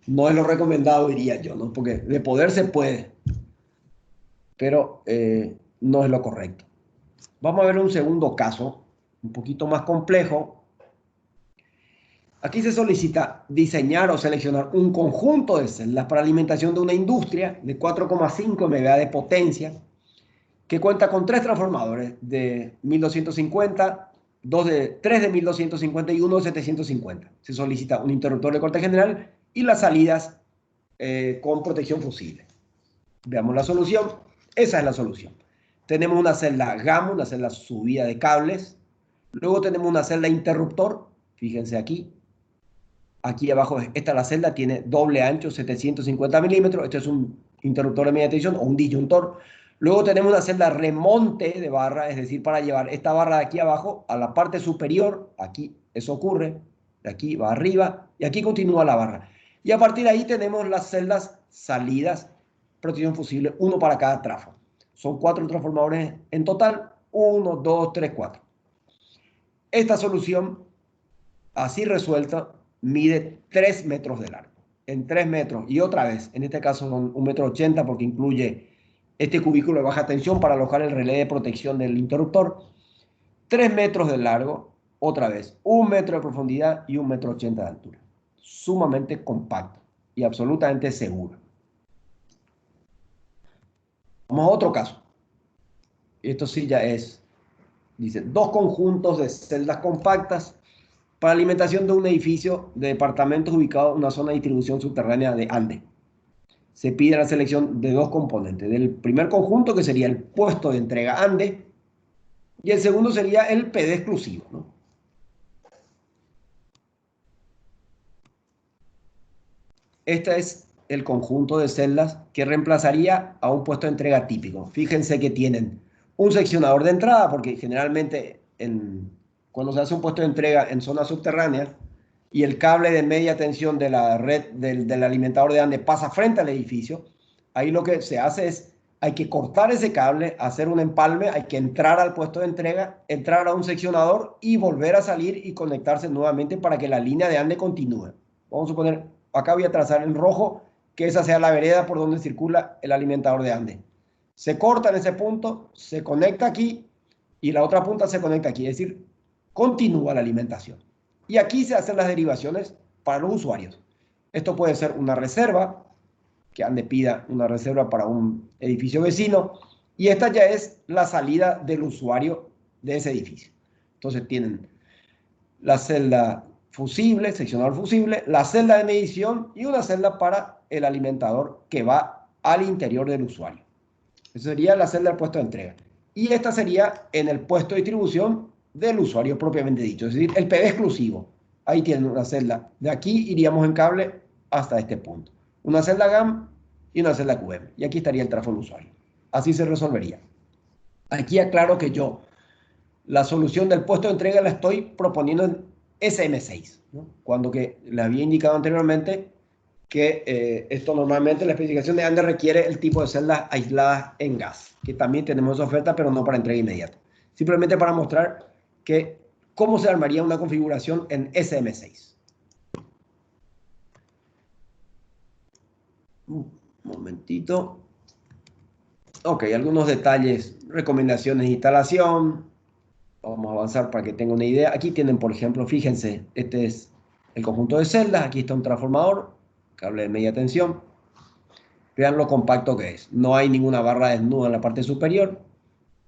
No es lo recomendado, diría yo, ¿no? Porque de poder se puede, pero no es lo correcto. Vamos a ver un segundo caso, un poquito más complejo. Aquí se solicita diseñar o seleccionar un conjunto de celdas para alimentación de una industria de 4,5 MW de potencia que cuenta con 3 transformadores de 1250, 3 de 1250 y uno de 750. Se solicita un interruptor de corte general y las salidas con protección fusible. Veamos la solución. Esa es la solución. Tenemos una celda GAM, una celda subida de cables. Luego tenemos una celda interruptor. Fíjense aquí. Aquí abajo, esta la celda tiene doble ancho, 750 milímetros. Este es un interruptor de media tensión o un disyuntor. Luego tenemos una celda remonte de barra, es decir, para llevar esta barra de aquí abajo a la parte superior. Aquí eso ocurre. De aquí va arriba y aquí continúa la barra. Y a partir de ahí tenemos las celdas salidas, protección fusible, uno para cada trafo. Son 4 transformadores en total. 1, 2, 3, 4. Esta solución, así resuelta, mide 3 metros de largo. En 3 metros. Y otra vez, en este caso son 1,80 m porque incluye este cubículo de baja tensión para alojar el relé de protección del interruptor. 3 metros de largo. Otra vez, 1 metro de profundidad y 1,80 m de altura. Sumamente compacto y absolutamente seguro. Vamos a otro caso. Esto sí ya es, dice, 2 conjuntos de celdas compactas para alimentación de un edificio de departamentos ubicado en una zona de distribución subterránea de Ande. Se pide la selección de 2 componentes. Del primer conjunto, que sería el puesto de entrega Ande, y el segundo sería el PD exclusivo, ¿no? Este es el conjunto de celdas que reemplazaría a un puesto de entrega típico. Fíjense que tienen un seccionador de entrada, porque generalmente cuando se hace un puesto de entrega en zona subterránea y el cable de media tensión de la red del alimentador de Ande pasa frente al edificio, ahí lo que se hace es, hay que cortar ese cable, hacer un empalme, hay que entrar al puesto de entrega, entrar a un seccionador y volver a salir y conectarse nuevamente para que la línea de Ande continúe. Vamos a suponer, acá voy a trazar en rojo que esa sea la vereda por donde circula el alimentador de ande. Se corta en ese punto, se conecta aquí y la otra punta se conecta aquí, es decir, continúa la alimentación. Y aquí se hacen las derivaciones para los usuarios. Esto puede ser una reserva, que ande pida una reserva para un edificio vecino, y esta ya es la salida del usuario de ese edificio. Entonces tienen la celda fusible, seccionador fusible, la celda de medición y una celda para el alimentador que va al interior del usuario. Esa sería la celda del puesto de entrega. Y esta sería en el puesto de distribución del usuario propiamente dicho, es decir, el PV exclusivo. Ahí tienen una celda. De aquí iríamos en cable hasta este punto. Una celda GAM y una celda QM. Y aquí estaría el tráfico del usuario. Así se resolvería. Aquí aclaro que yo la solución del puesto de entrega la estoy proponiendo en SM6, ¿no? Cuando que le había indicado anteriormente que esto normalmente la especificación de ANDE requiere el tipo de celdas aisladas en gas, que también tenemos esa oferta, pero no para entrega inmediata. Simplemente para mostrar que cómo se armaría una configuración en SM6. Un momentito. Ok, algunos detalles, recomendaciones de instalación. Vamos a avanzar para que tengan una idea. Aquí tienen, por ejemplo, fíjense, este es el conjunto de celdas. Aquí está un transformador, cable de media tensión. Vean lo compacto que es. No hay ninguna barra desnuda en la parte superior.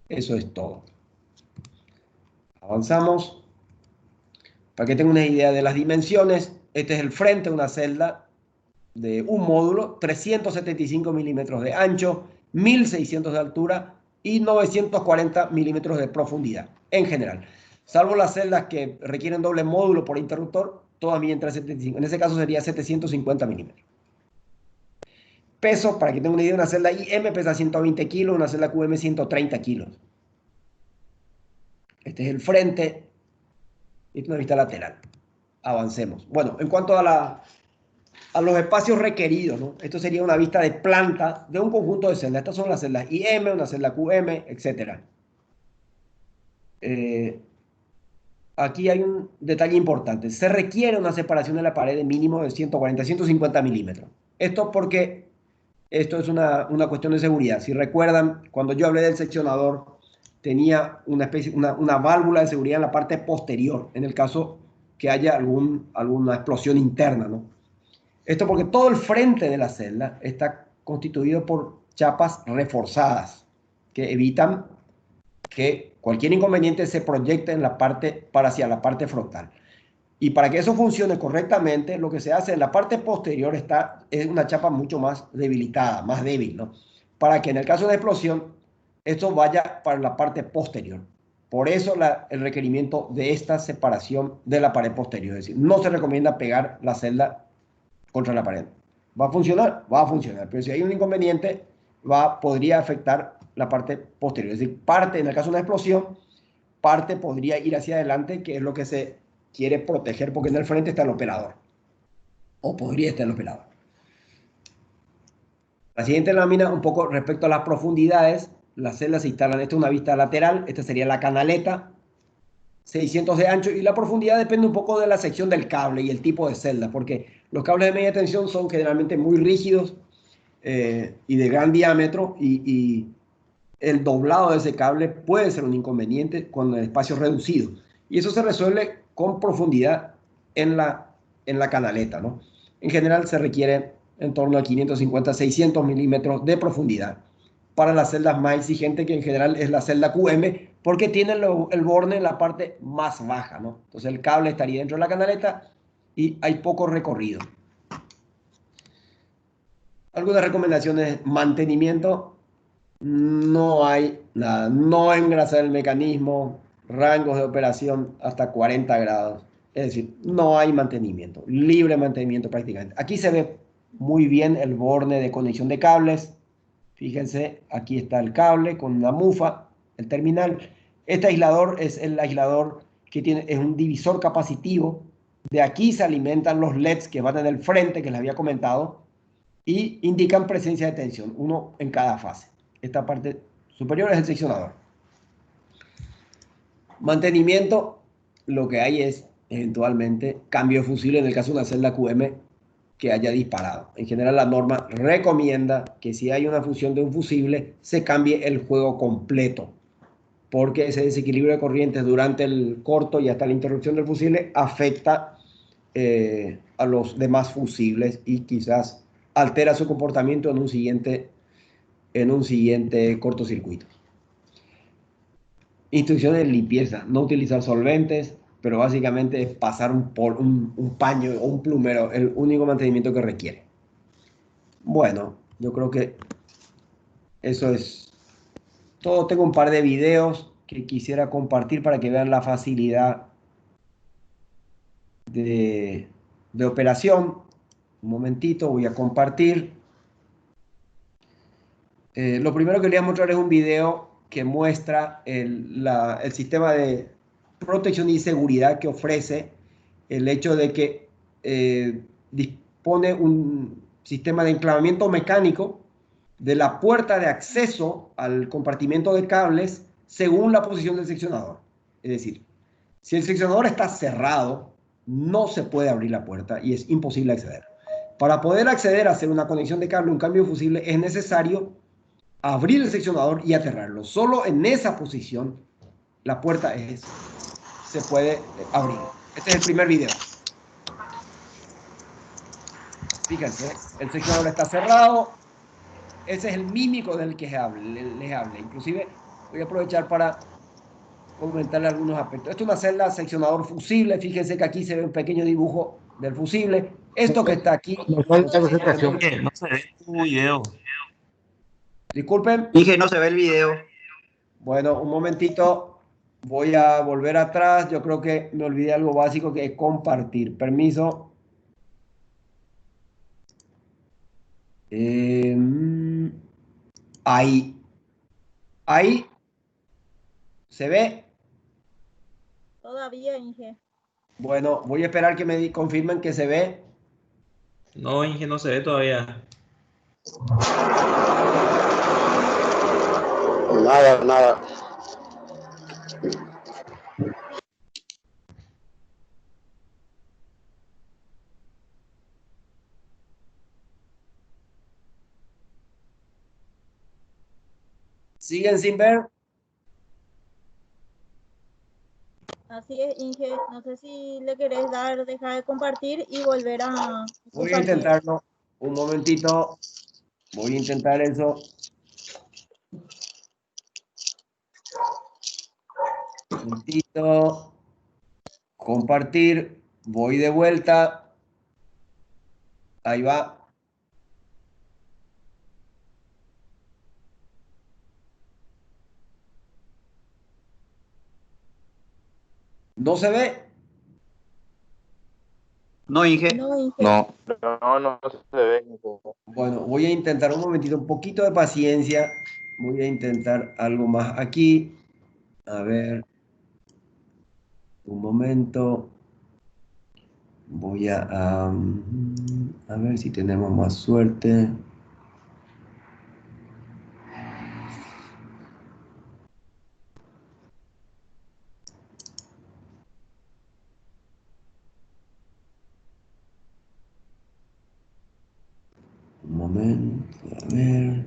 Eso es todo. Avanzamos. Para que tengan una idea de las dimensiones, este es el frente de una celda de un módulo, 375 milímetros de ancho, 1600 de altura y 940 milímetros de profundidad en general. Salvo las celdas que requieren doble módulo por interruptor, todas miden 375. En ese caso sería 750 milímetros. Peso, para que tengan una idea, una celda IM pesa 120 kilos, una celda QM 130 kilos. Este es el frente. Esta es una vista lateral. Avancemos. Bueno, en cuanto a los espacios requeridos, ¿no? Esto sería una vista de planta de un conjunto de celdas. Estas son las celdas IM, una celda QM, etc. Aquí hay un detalle importante. Se requiere una separación de la pared de mínimo de 140-150 milímetros. Esto porque esto es una cuestión de seguridad. Si recuerdan, cuando yo hablé del seccionador, tenía una válvula de seguridad en la parte posterior, en el caso que haya alguna explosión interna, ¿no? Esto porque todo el frente de la celda está constituido por chapas reforzadas que evitan que cualquier inconveniente se proyecte en la parte hacia la parte frontal. Y para que eso funcione correctamente, lo que se hace en la parte posterior es una chapa mucho más debilitada, más débil, ¿no? Para que en el caso de una explosión, esto vaya para la parte posterior. Por eso el requerimiento de esta separación de la pared posterior. Es decir, no se recomienda pegar la celda contra la pared. ¿Va a funcionar? Va a funcionar. Pero si hay un inconveniente, podría afectar la parte posterior. Es decir, parte, en el caso de una explosión, parte podría ir hacia adelante, que es lo que se quiere proteger, porque en el frente está el operador. O podría estar el operador. La siguiente lámina, un poco respecto a las profundidades. Las celdas se instalan. Esta es una vista lateral. Esta sería la canaleta. 600 de ancho, y la profundidad depende un poco de la sección del cable y el tipo de celda, porque los cables de media tensión son generalmente muy rígidos y de gran diámetro, y el doblado de ese cable puede ser un inconveniente con el espacio reducido, y eso se resuelve con profundidad en la canaleta, ¿no? En general se requiere en torno a 550-600 milímetros de profundidad para las celdas más exigentes, que en general es la celda QM, porque tiene el borne en la parte más baja, ¿no? Entonces el cable estaría dentro de la canaleta y hay poco recorrido. Algunas recomendaciones: mantenimiento. No hay nada. No engrasar el mecanismo, rangos de operación hasta 40 grados. Es decir, no hay mantenimiento, libre mantenimiento prácticamente. Aquí se ve muy bien el borne de conexión de cables. Fíjense, aquí está el cable con una mufa, el terminal. Este aislador es el aislador que es un divisor capacitivo. De aquí se alimentan los LEDs que van en el frente, que les había comentado, y indican presencia de tensión, uno en cada fase. Esta parte superior es el seccionador. Mantenimiento, lo que hay es eventualmente cambio de fusible en el caso de una celda QM que haya disparado. En general, la norma recomienda que si hay una fusión de un fusible, se cambie el juego completo, porque ese desequilibrio de corrientes durante el corto y hasta la interrupción del fusible afecta a los demás fusibles y quizás altera su comportamiento en un siguiente cortocircuito. Instrucciones de limpieza: no utilizar solventes, pero básicamente es pasar un paño o un plumero, el único mantenimiento que requiere. Bueno, yo creo que eso es todo. Tengo un par de videos que quisiera compartir para que vean la facilidad de operación. Un momentito, voy a compartir. Lo primero que les voy a mostrar es un video que muestra el sistema de protección y seguridad que ofrece el hecho de que dispone un sistema de enclavamiento mecánico de la puerta de acceso al compartimento de cables según la posición del seccionador. Es decir, si el seccionador está cerrado, no se puede abrir la puerta y es imposible acceder. Para poder acceder a hacer una conexión de cable, un cambio de fusible, es necesario abrir el seccionador y aterrarlo. Solo en esa posición la puerta se puede abrir. Este es el primer video. Fíjense, el seccionador está cerrado. Ese es el mímico del que les hable. Inclusive voy a aprovechar para comentarle algunos aspectos. Esto es una celda seccionador fusible. Fíjense que aquí se ve un pequeño dibujo del fusible. Esto que está aquí. No se ve tu video. Disculpen. Inge, no se ve el video. Bueno, un momentito. Voy a volver atrás. Yo creo que me olvidé algo básico, que es compartir. Permiso. Ahí. Ahí. ¿Se ve? Todavía, Inge. Bueno, voy a esperar que me confirmen que se ve. No, Inge, no se ve todavía. Nada. ¿Siguen sin ver? Así es, Inge. No sé si le querés dejar de compartir y volver a Voy a compartir. intentarlo. Un momentito. Voy a intentar eso. Un momentito. Compartir. Voy de vuelta. Ahí va. ¿No se ve? No, Inge. No, Inge. No se ve. Bueno, voy a intentar un momentito, un poquito de paciencia. Voy a intentar algo más aquí. A ver. Un momento. Voy a ver si tenemos más suerte. Un momento, a ver.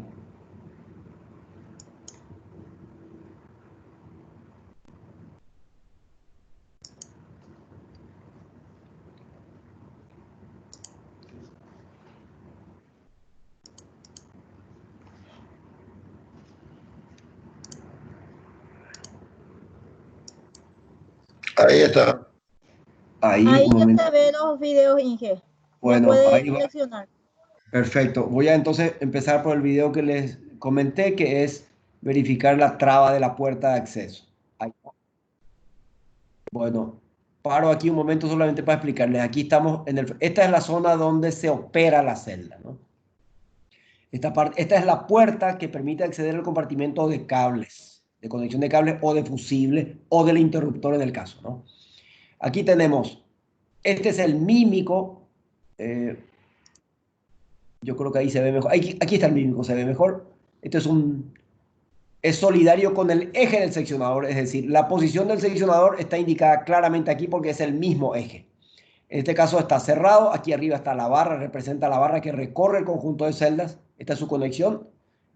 Ahí está. Ahí, Ahí un ya momento. se ve los videos, Inge. Bueno, ya puede ahí va. seleccionar. Perfecto. Voy a entonces empezar por el video que les comenté, que es verificar la traba de la puerta de acceso. Ahí va. Bueno, paro aquí un momento solamente para explicarles. Aquí estamos esta es la zona donde se opera la celda, ¿no? Esta es la puerta que permite acceder al compartimento de cables, de conexión de cables o de fusible o del interruptor en el caso, ¿no? Aquí tenemos, este es el mímico. Yo creo que ahí se ve mejor. Aquí está el mímico, se ve mejor. Este es solidario con el eje del seccionador, es decir, la posición del seccionador está indicada claramente aquí porque es el mismo eje. En este caso está cerrado. Aquí arriba está la barra, representa la barra que recorre el conjunto de celdas. Esta es su conexión.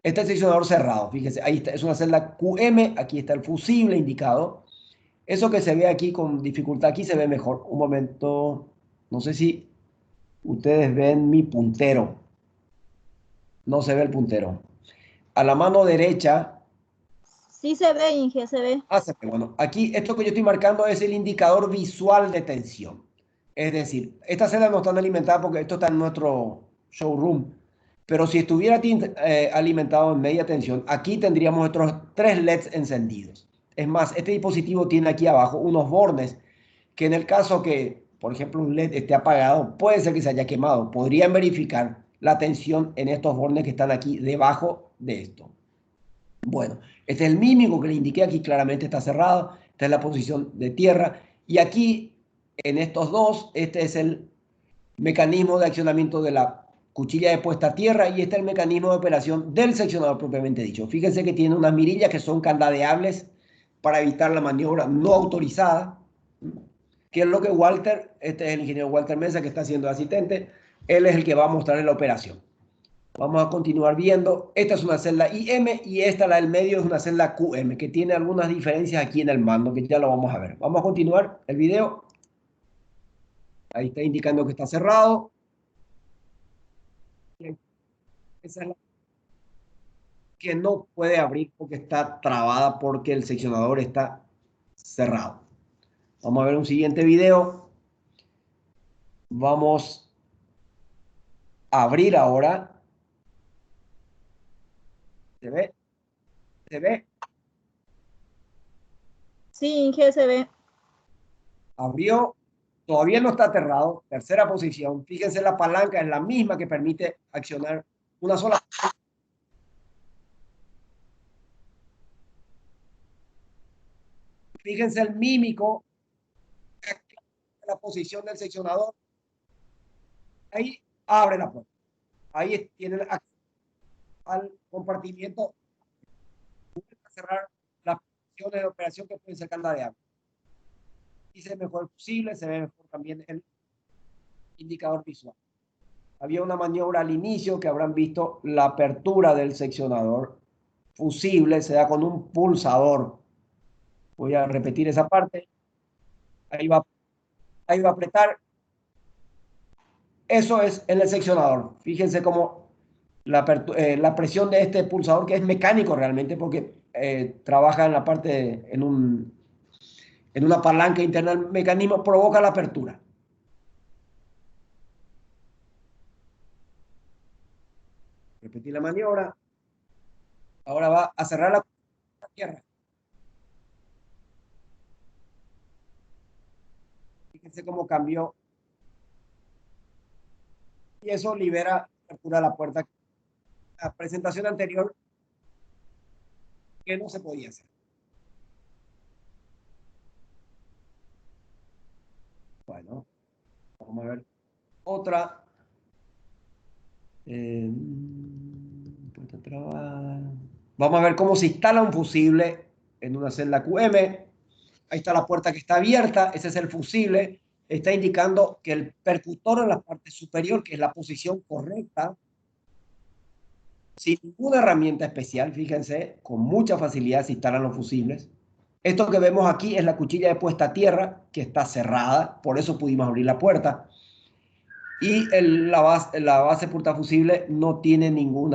Este es el seccionador cerrado. Fíjense, ahí está, es una celda QM. Aquí está el fusible indicado. Eso que se ve aquí con dificultad, aquí se ve mejor. Un momento. No sé si ustedes ven mi puntero. No se ve el puntero. A la mano derecha. Sí se ve, Inge, se ve. Bueno, aquí esto que yo estoy marcando es el indicador visual de tensión. Es decir, estas celdas no están alimentadas porque esto está en nuestro showroom. Pero si estuviera alimentado en media tensión, aquí tendríamos nuestros 3 LEDs encendidos. Es más, este dispositivo tiene aquí abajo unos bornes que en el caso que, por ejemplo, un LED esté apagado, puede ser que se haya quemado. Podrían verificar la tensión en estos bornes que están aquí debajo de esto. Bueno, este es el mímico que le indiqué, aquí claramente está cerrado, esta es la posición de tierra, y aquí en estos dos, este es el mecanismo de accionamiento de la cuchilla de puesta a tierra y este es el mecanismo de operación del seccionador propiamente dicho. Fíjense que tiene unas mirillas que son candadeables para evitar la maniobra no autorizada, que es lo que Walter, este es el ingeniero Walter Mesa que está siendo asistente, él es el que va a mostrar en la operación. Vamos a continuar viendo. Esta es una celda IM y esta, la del medio, es una celda QM, que tiene algunas diferencias aquí en el mando, que ya lo vamos a ver. Vamos a continuar el video. Ahí está indicando que está cerrado. Esa es la que no puede abrir porque está trabada, porque el seccionador está cerrado. Vamos a ver un siguiente video. Vamos a abrir ahora. ¿Se ve? ¿Se ve? Sí, Inge, se ve. Abrió. Todavía no está cerrado. Tercera posición. Fíjense, la palanca es la misma que permite accionar una sola. Fíjense el mímico, la posición del seccionador. Ahí abre la puerta. Ahí tienen acceso al compartimiento. Cerrar las posiciones de operación que pueden ser candadeables. Y se ve mejor posible, se ve mejor también el indicador visual. Había una maniobra al inicio que habrán visto la apertura del seccionador fusible, se da con un pulsador. Voy a repetir esa parte. Ahí va a apretar. Eso es en el seccionador. Fíjense cómo la presión de este pulsador, que es mecánico realmente, porque trabaja en la parte, en una palanca interna del mecanismo, provoca la apertura. Repetir la maniobra. Ahora va a cerrar la tierra. Fíjense cómo cambió. Y eso libera la apertura de la puerta. La presentación anterior que no se podía hacer. Bueno, vamos a ver otra. Puerta trabada. Vamos a ver cómo se instala un fusible en una celda QM. Ahí está la puerta que está abierta. Ese es el fusible. Está indicando que el percutor en la parte superior, que es la posición correcta, sin ninguna herramienta especial, fíjense, con mucha facilidad se instalan los fusibles. Esto que vemos aquí es la cuchilla de puesta a tierra, que está cerrada, por eso pudimos abrir la puerta. Y la base portafusible no tiene ningún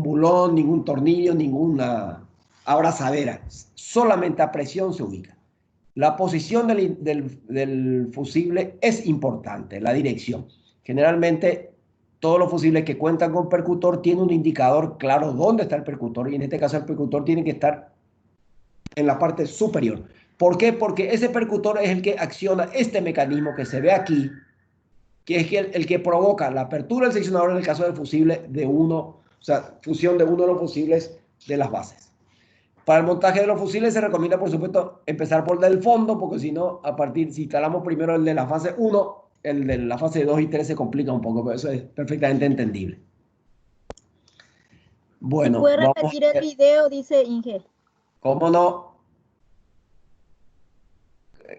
bulón, ningún tornillo, ninguna abrazadera. Solamente a presión se ubica. La posición del fusible es importante, la dirección. Generalmente todos los fusibles que cuentan con percutor tienen un indicador claro dónde está el percutor y en este caso el percutor tiene que estar en la parte superior. ¿Por qué? Porque ese percutor es el que acciona este mecanismo que se ve aquí, que es el que provoca la apertura del seccionador en el caso del fusible de uno, o sea, fusión de uno de los fusibles de las bases. Para el montaje de los fusibles se recomienda, por supuesto, empezar por el del fondo, porque si no, si instalamos primero el de la fase 1, el de la fase 2 y 3 se complica un poco, pero eso es perfectamente entendible. Bueno, ¿puede vamos repetir el video? Dice Inge. ¿Cómo no?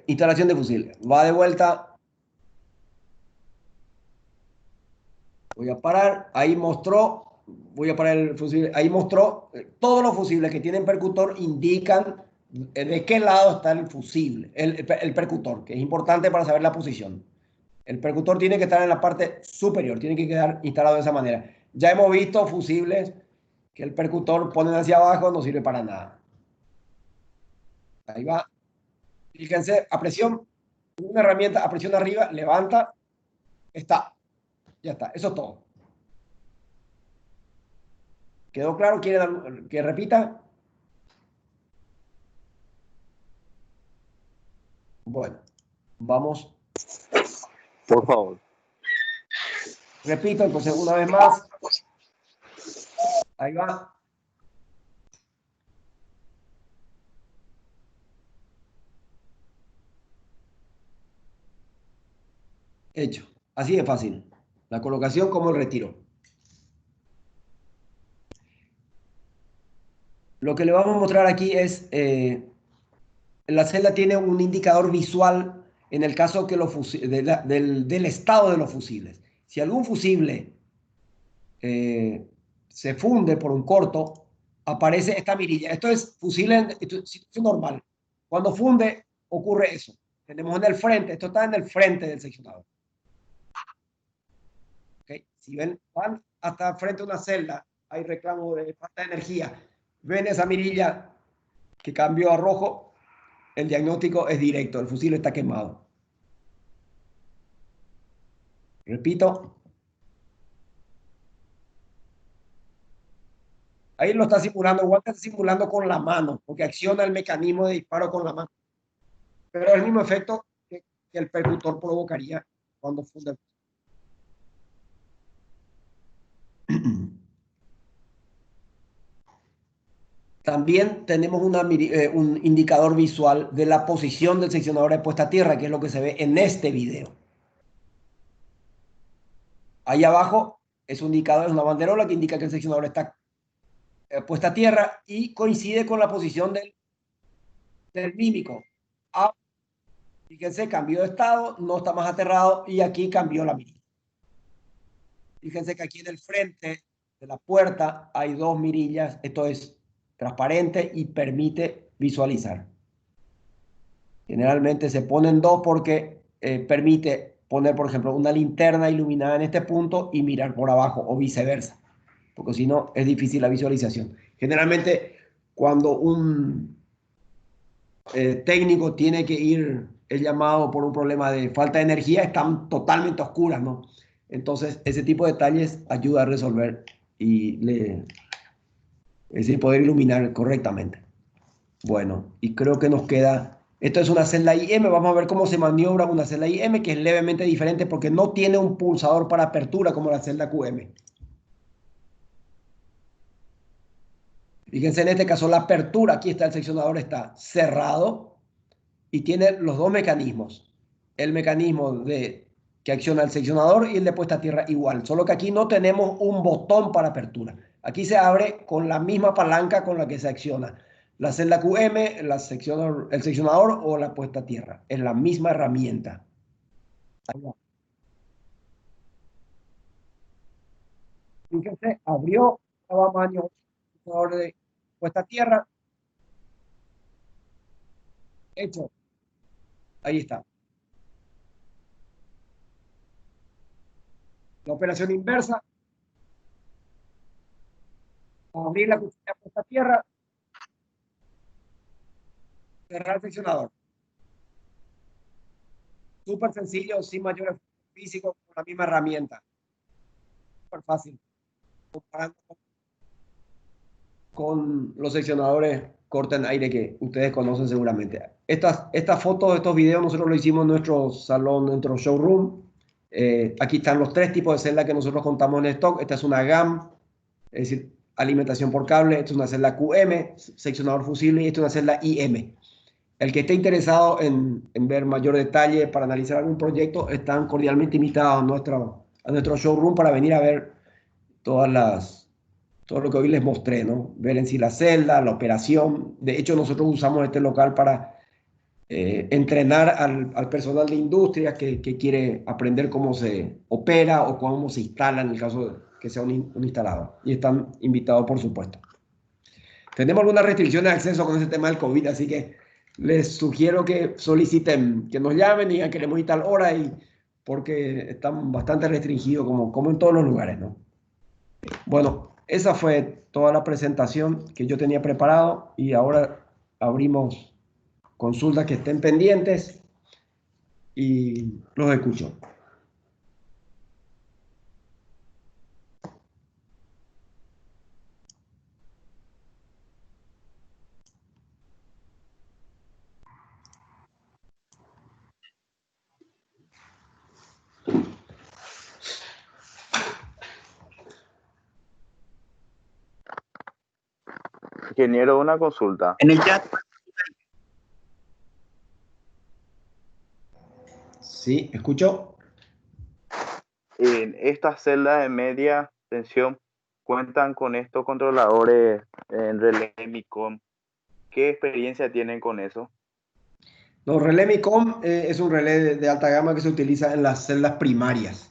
Instalación de fusible. Va de vuelta. Voy a parar. Ahí mostró. Voy a parar el fusible. Ahí mostró. Todos los fusibles que tienen percutor indican de qué lado está el fusible, el percutor, que es importante para saber la posición. El percutor tiene que estar en la parte superior, tiene que quedar instalado de esa manera. Ya hemos visto fusibles que el percutor ponen hacia abajo, no sirve para nada. Ahí va. Fíjense, a presión, una herramienta a presión arriba, levanta, está. Ya está, eso es todo. ¿Quedó claro? ¿Quieren que repita? Bueno, vamos. Por favor. Repito, entonces una vez más. Ahí va. Hecho. Así de fácil. La colocación como el retiro. Lo que le vamos a mostrar aquí es, la celda tiene un indicador visual en el caso que del estado de los fusibles. Si algún fusible se funde por un corto, aparece esta mirilla. Esto es fusible en situación normal. Cuando funde, ocurre eso. Tenemos en el frente, esto está en el frente del seccionador. ¿Okay? Si ven, van hasta frente a una celda, hay reclamo de falta de energía. Ven esa mirilla que cambió a rojo, el diagnóstico es directo, el fusible está quemado. Repito. Ahí lo está simulando, igual está simulando con la mano, porque acciona el mecanismo de disparo con la mano. Pero es el mismo efecto que el percutor provocaría cuando funde el fusible. También tenemos un indicador visual de la posición del seccionador de puesta a tierra, que es lo que se ve en este video. Ahí abajo es un indicador, es una banderola que indica que el seccionador está puesta a tierra y coincide con la posición del mímico. Fíjense, cambió de estado, no está más aterrado y aquí cambió la mirilla. Fíjense que aquí en el frente de la puerta hay dos mirillas, esto es transparente y permite visualizar. Generalmente se ponen dos porque permite poner, por ejemplo, una linterna iluminada en este punto y mirar por abajo o viceversa, porque si no es difícil la visualización. Generalmente cuando un técnico tiene que ir el llamado por un problema de falta de energía, están totalmente oscuras, ¿no? Entonces ese tipo de detalles ayuda a resolver y es decir, poder iluminar correctamente. Bueno, y creo que nos queda, esto es una celda IM, vamos a ver cómo se maniobra una celda IM, que es levemente diferente porque no tiene un pulsador para apertura como la celda QM. Fíjense en este caso la apertura, aquí está el seccionador, está cerrado y tiene los dos mecanismos. El mecanismo que acciona el seccionador y el de puesta a tierra igual, solo que aquí no tenemos un botón para apertura. Aquí se abre con la misma palanca con la que se acciona la celda QM, el seccionador o la puesta a tierra. Es la misma herramienta. Ahí va. Fíjense, abrió, estaba maniobra el seccionador de puesta a tierra. Hecho. Ahí está. La operación inversa. Abrir la cuchilla puesta a tierra. Cerrar el seccionador. Súper sencillo, sin mayor esfuerzo físico, con la misma herramienta. Súper fácil. Comparando con los seccionadores corta en aire que ustedes conocen seguramente. Estas fotos, estos videos, nosotros lo hicimos en nuestro salón, en nuestro showroom. Aquí están los tres tipos de celda que nosotros contamos en stock. Esta es una GAM, es decir, alimentación por cable. Esta es una celda QM, seccionador fusible, y esta es una celda IM. El que esté interesado en ver mayor detalle para analizar algún proyecto, están cordialmente invitados a nuestro showroom para venir a ver todo lo que hoy les mostré, ¿no? Ver en sí la celda, la operación. De hecho, nosotros usamos este local para entrenar al personal de industria que quiere aprender cómo se opera o cómo se instala en el caso de que sea un instalador. Y están invitados, por supuesto. Tenemos algunas restricciones de acceso con ese tema del COVID, así que les sugiero que soliciten, que nos llamen y digan queremos ir tal hora, porque están bastante restringidos como en todos los lugares, ¿no? Bueno, esa fue toda la presentación que yo tenía preparado y ahora abrimos consultas que estén pendientes y los escucho. Ingeniero, una consulta. En el chat. Sí, escucho. En estas celdas de media tensión cuentan con estos controladores en relé MICOM. ¿Qué experiencia tienen con eso? No, relé MICOM es un relé de alta gama que se utiliza en las celdas primarias.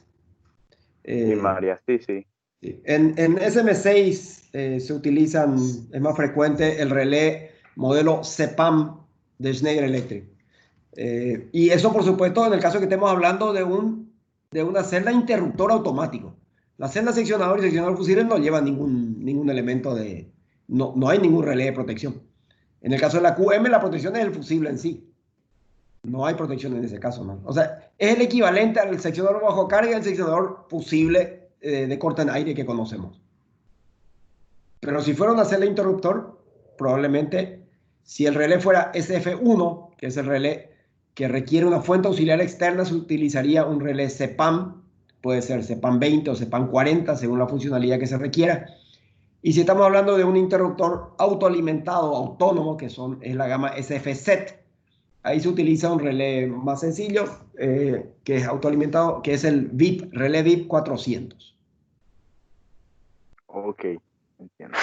Primaria, sí, sí. En SM6 se utilizan, es más frecuente el relé modelo CPAM de Schneider Electric. Y eso, por supuesto, en el caso que estemos hablando de una celda interruptor automático. La celda seccionador y seccionador fusible no llevan ningún elemento de... No hay ningún relé de protección. En el caso de la QM, la protección es el fusible en sí. No hay protección en ese caso, ¿no? O sea, es el equivalente al seccionador bajo carga y al seccionador fusible de corte en aire que conocemos. Pero si fuera una celda interruptor, probablemente si el relé fuera SF1, que es el relé que requiere una fuente auxiliar externa, se utilizaría un relé CPAM, puede ser CPAM 20 o CPAM 40, según la funcionalidad que se requiera. Y si estamos hablando de un interruptor autoalimentado, autónomo, es la gama SF-set, ahí se utiliza un relé más sencillo, que es autoalimentado, que es el VIP, relé VIP 400. Ok, entiendo.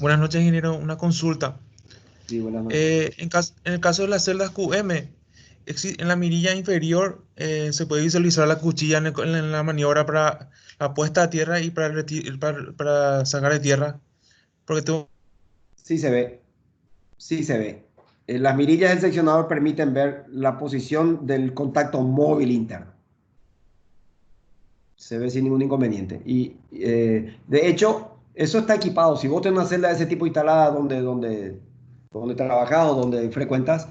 Buenas noches, ingeniero. Una consulta. Sí, buenas noches. En el caso de las celdas QM, en la mirilla inferior se puede visualizar la cuchilla en la maniobra para la puesta a tierra y para sacar de tierra. Porque tengo... Sí se ve, sí se ve. Las mirillas del seccionador permiten ver la posición del contacto móvil interno. Se ve sin ningún inconveniente. Y de hecho, eso está equipado. Si vos tenés una celda de ese tipo instalada donde trabajas o donde frecuentas,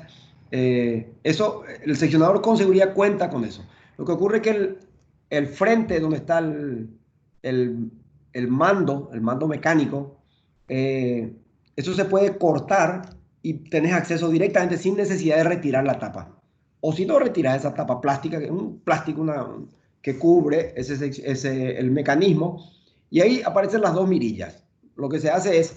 el seccionador con seguridad cuenta con eso. Lo que ocurre es que el frente donde está el, el mando mecánico, eso se puede cortar y tenés acceso directamente sin necesidad de retirar la tapa. O si no retiras esa tapa plástica, un plástico, que cubre el mecanismo, y ahí aparecen las dos mirillas. Lo que se hace es,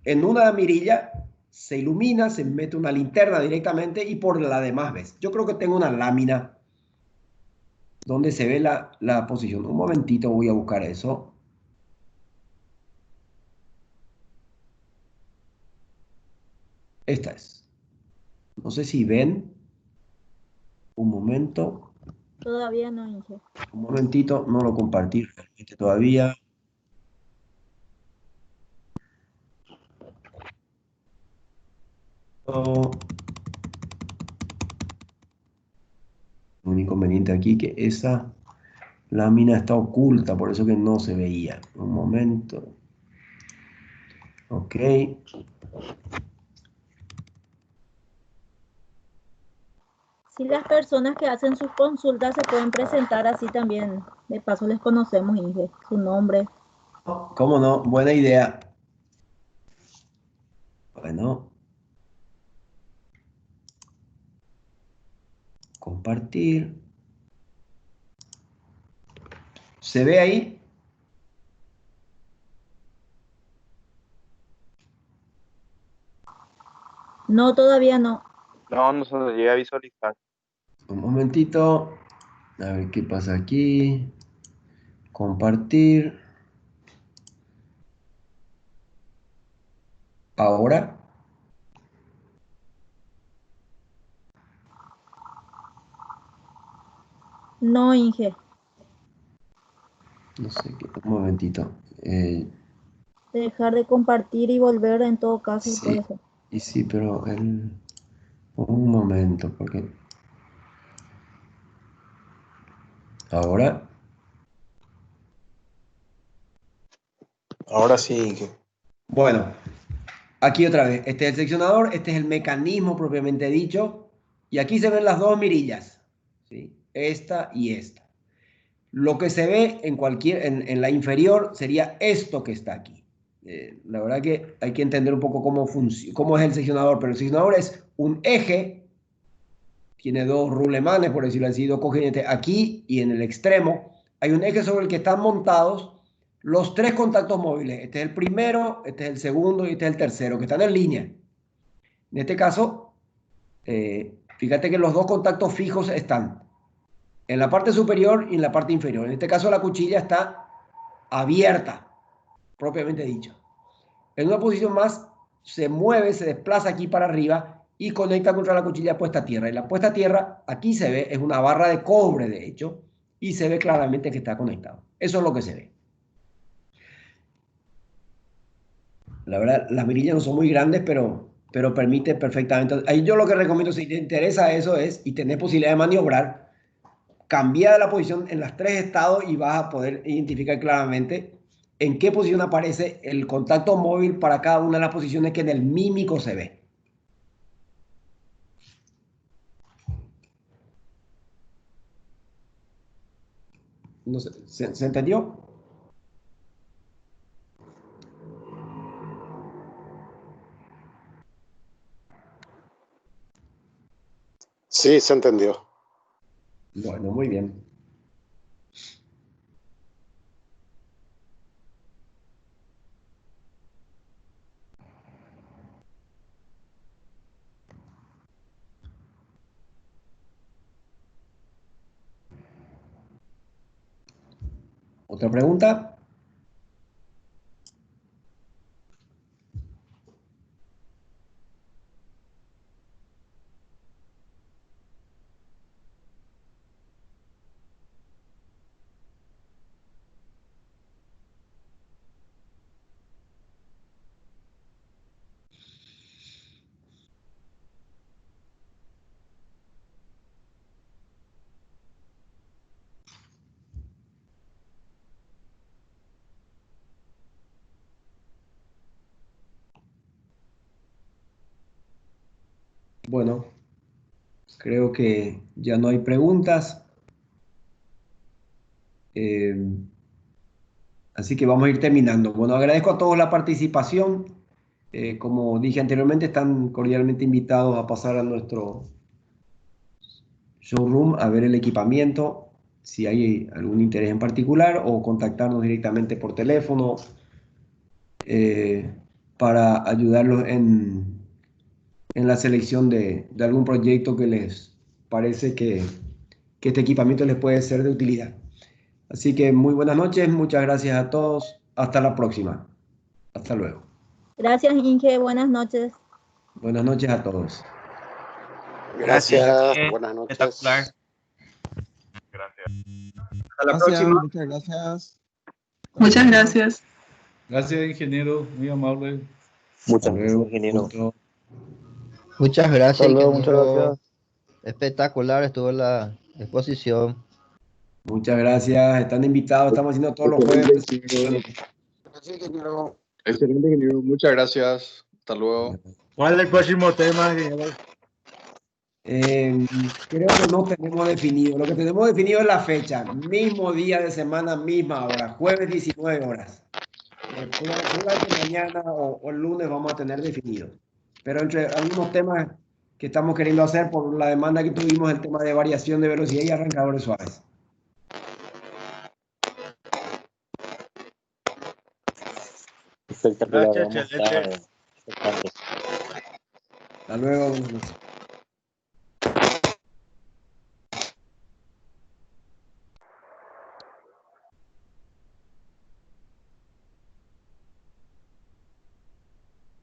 en una mirilla se ilumina, se mete una linterna directamente y por la demás ves. Yo creo que tengo una lámina donde se ve la posición. Un momentito, voy a buscar eso. Esta es. No sé si ven. Un momento. Todavía no, Inge. Un momentito, no lo compartí realmente todavía. Oh, un inconveniente aquí que esa lámina está oculta, por eso que no se veía. Un momento. Ok. Si las personas que hacen sus consultas se pueden presentar así también, de paso les conocemos, Inge, su nombre. ¿Cómo no? Buena idea. Bueno. Compartir. ¿Se ve ahí? No, todavía no. No se llega a visualizar. Un momentito. A ver qué pasa aquí. Compartir. Ahora. No, Inge. No sé qué. Un momentito. Dejar de compartir y volver en todo caso Sí. puede ser. Y sí, pero un momento, porque ahora. Ahora sí, Inge. Bueno, aquí otra vez. Este es el seccionador, este es el mecanismo propiamente dicho. Y aquí se ven las dos mirillas. ¿Sí? Esta y esta. Lo que se ve en la inferior sería esto que está aquí. La verdad que hay que entender un poco cómo es el seccionador, pero el seccionador es un eje, tiene dos rulemanes, por decirlo así, dos cojinetes aquí y en el extremo. Hay un eje sobre el que están montados los tres contactos móviles. Este es el primero, este es el segundo y este es el tercero, que están en línea. En este caso, fíjate que los dos contactos fijos están en la parte superior y en la parte inferior. En este caso la cuchilla está abierta, propiamente dicho. En una posición más se mueve, se desplaza aquí para arriba y conecta contra la cuchilla puesta a tierra. Y la puesta a tierra, aquí se ve, es una barra de cobre, de hecho, y se ve claramente que está conectado. Eso es lo que se ve. La verdad, las mirillas no son muy grandes, pero permite perfectamente. Ahí yo lo que recomiendo, si te interesa eso, es, y tenés posibilidad de maniobrar, cambiar la posición en los tres estados y vas a poder identificar claramente en qué posición aparece el contacto móvil para cada una de las posiciones que en el mímico se ve. No sé, ¿se entendió? Sí, se entendió. Bueno, muy bien. ¿Otra pregunta? Bueno, creo que ya no hay preguntas. Así que vamos a ir terminando. Bueno, agradezco a todos la participación. Como dije anteriormente, están cordialmente invitados a pasar a nuestro showroom a ver el equipamiento, si hay algún interés en particular, o contactarnos directamente por teléfono para ayudarlos en la selección de algún proyecto que les parece que este equipamiento les puede ser de utilidad. Así que muy buenas noches, muchas gracias a todos, hasta la próxima. Hasta luego. Gracias, Inge. Buenas noches. Buenas noches a todos. Gracias. Inge. Buenas noches. Espectacular. Hasta la próxima. Muchas gracias. Muchas gracias. Gracias, ingeniero, muy amable. Muchas gracias, ingeniero. Muchas gracias, Hasta luego, ingeniero. muchas gracias. Espectacular estuvo la exposición. Muchas gracias, están invitados, estamos haciendo todos los jueves. Excelente, ingeniero. Muchas gracias. Hasta luego. ¿Cuál es el próximo tema, ingeniero? Creo que no tenemos definido. Lo que tenemos definido es la fecha. Mismo día de semana, misma hora. Jueves 19 horas. Seguramente mañana o el lunes vamos a tener definido. Pero entre algunos temas que estamos queriendo hacer por la demanda que tuvimos, el tema de variación de velocidad y arrancadores suaves. Espectacular. Gracias, Vamos a estar excelente. expectantes. Hasta luego.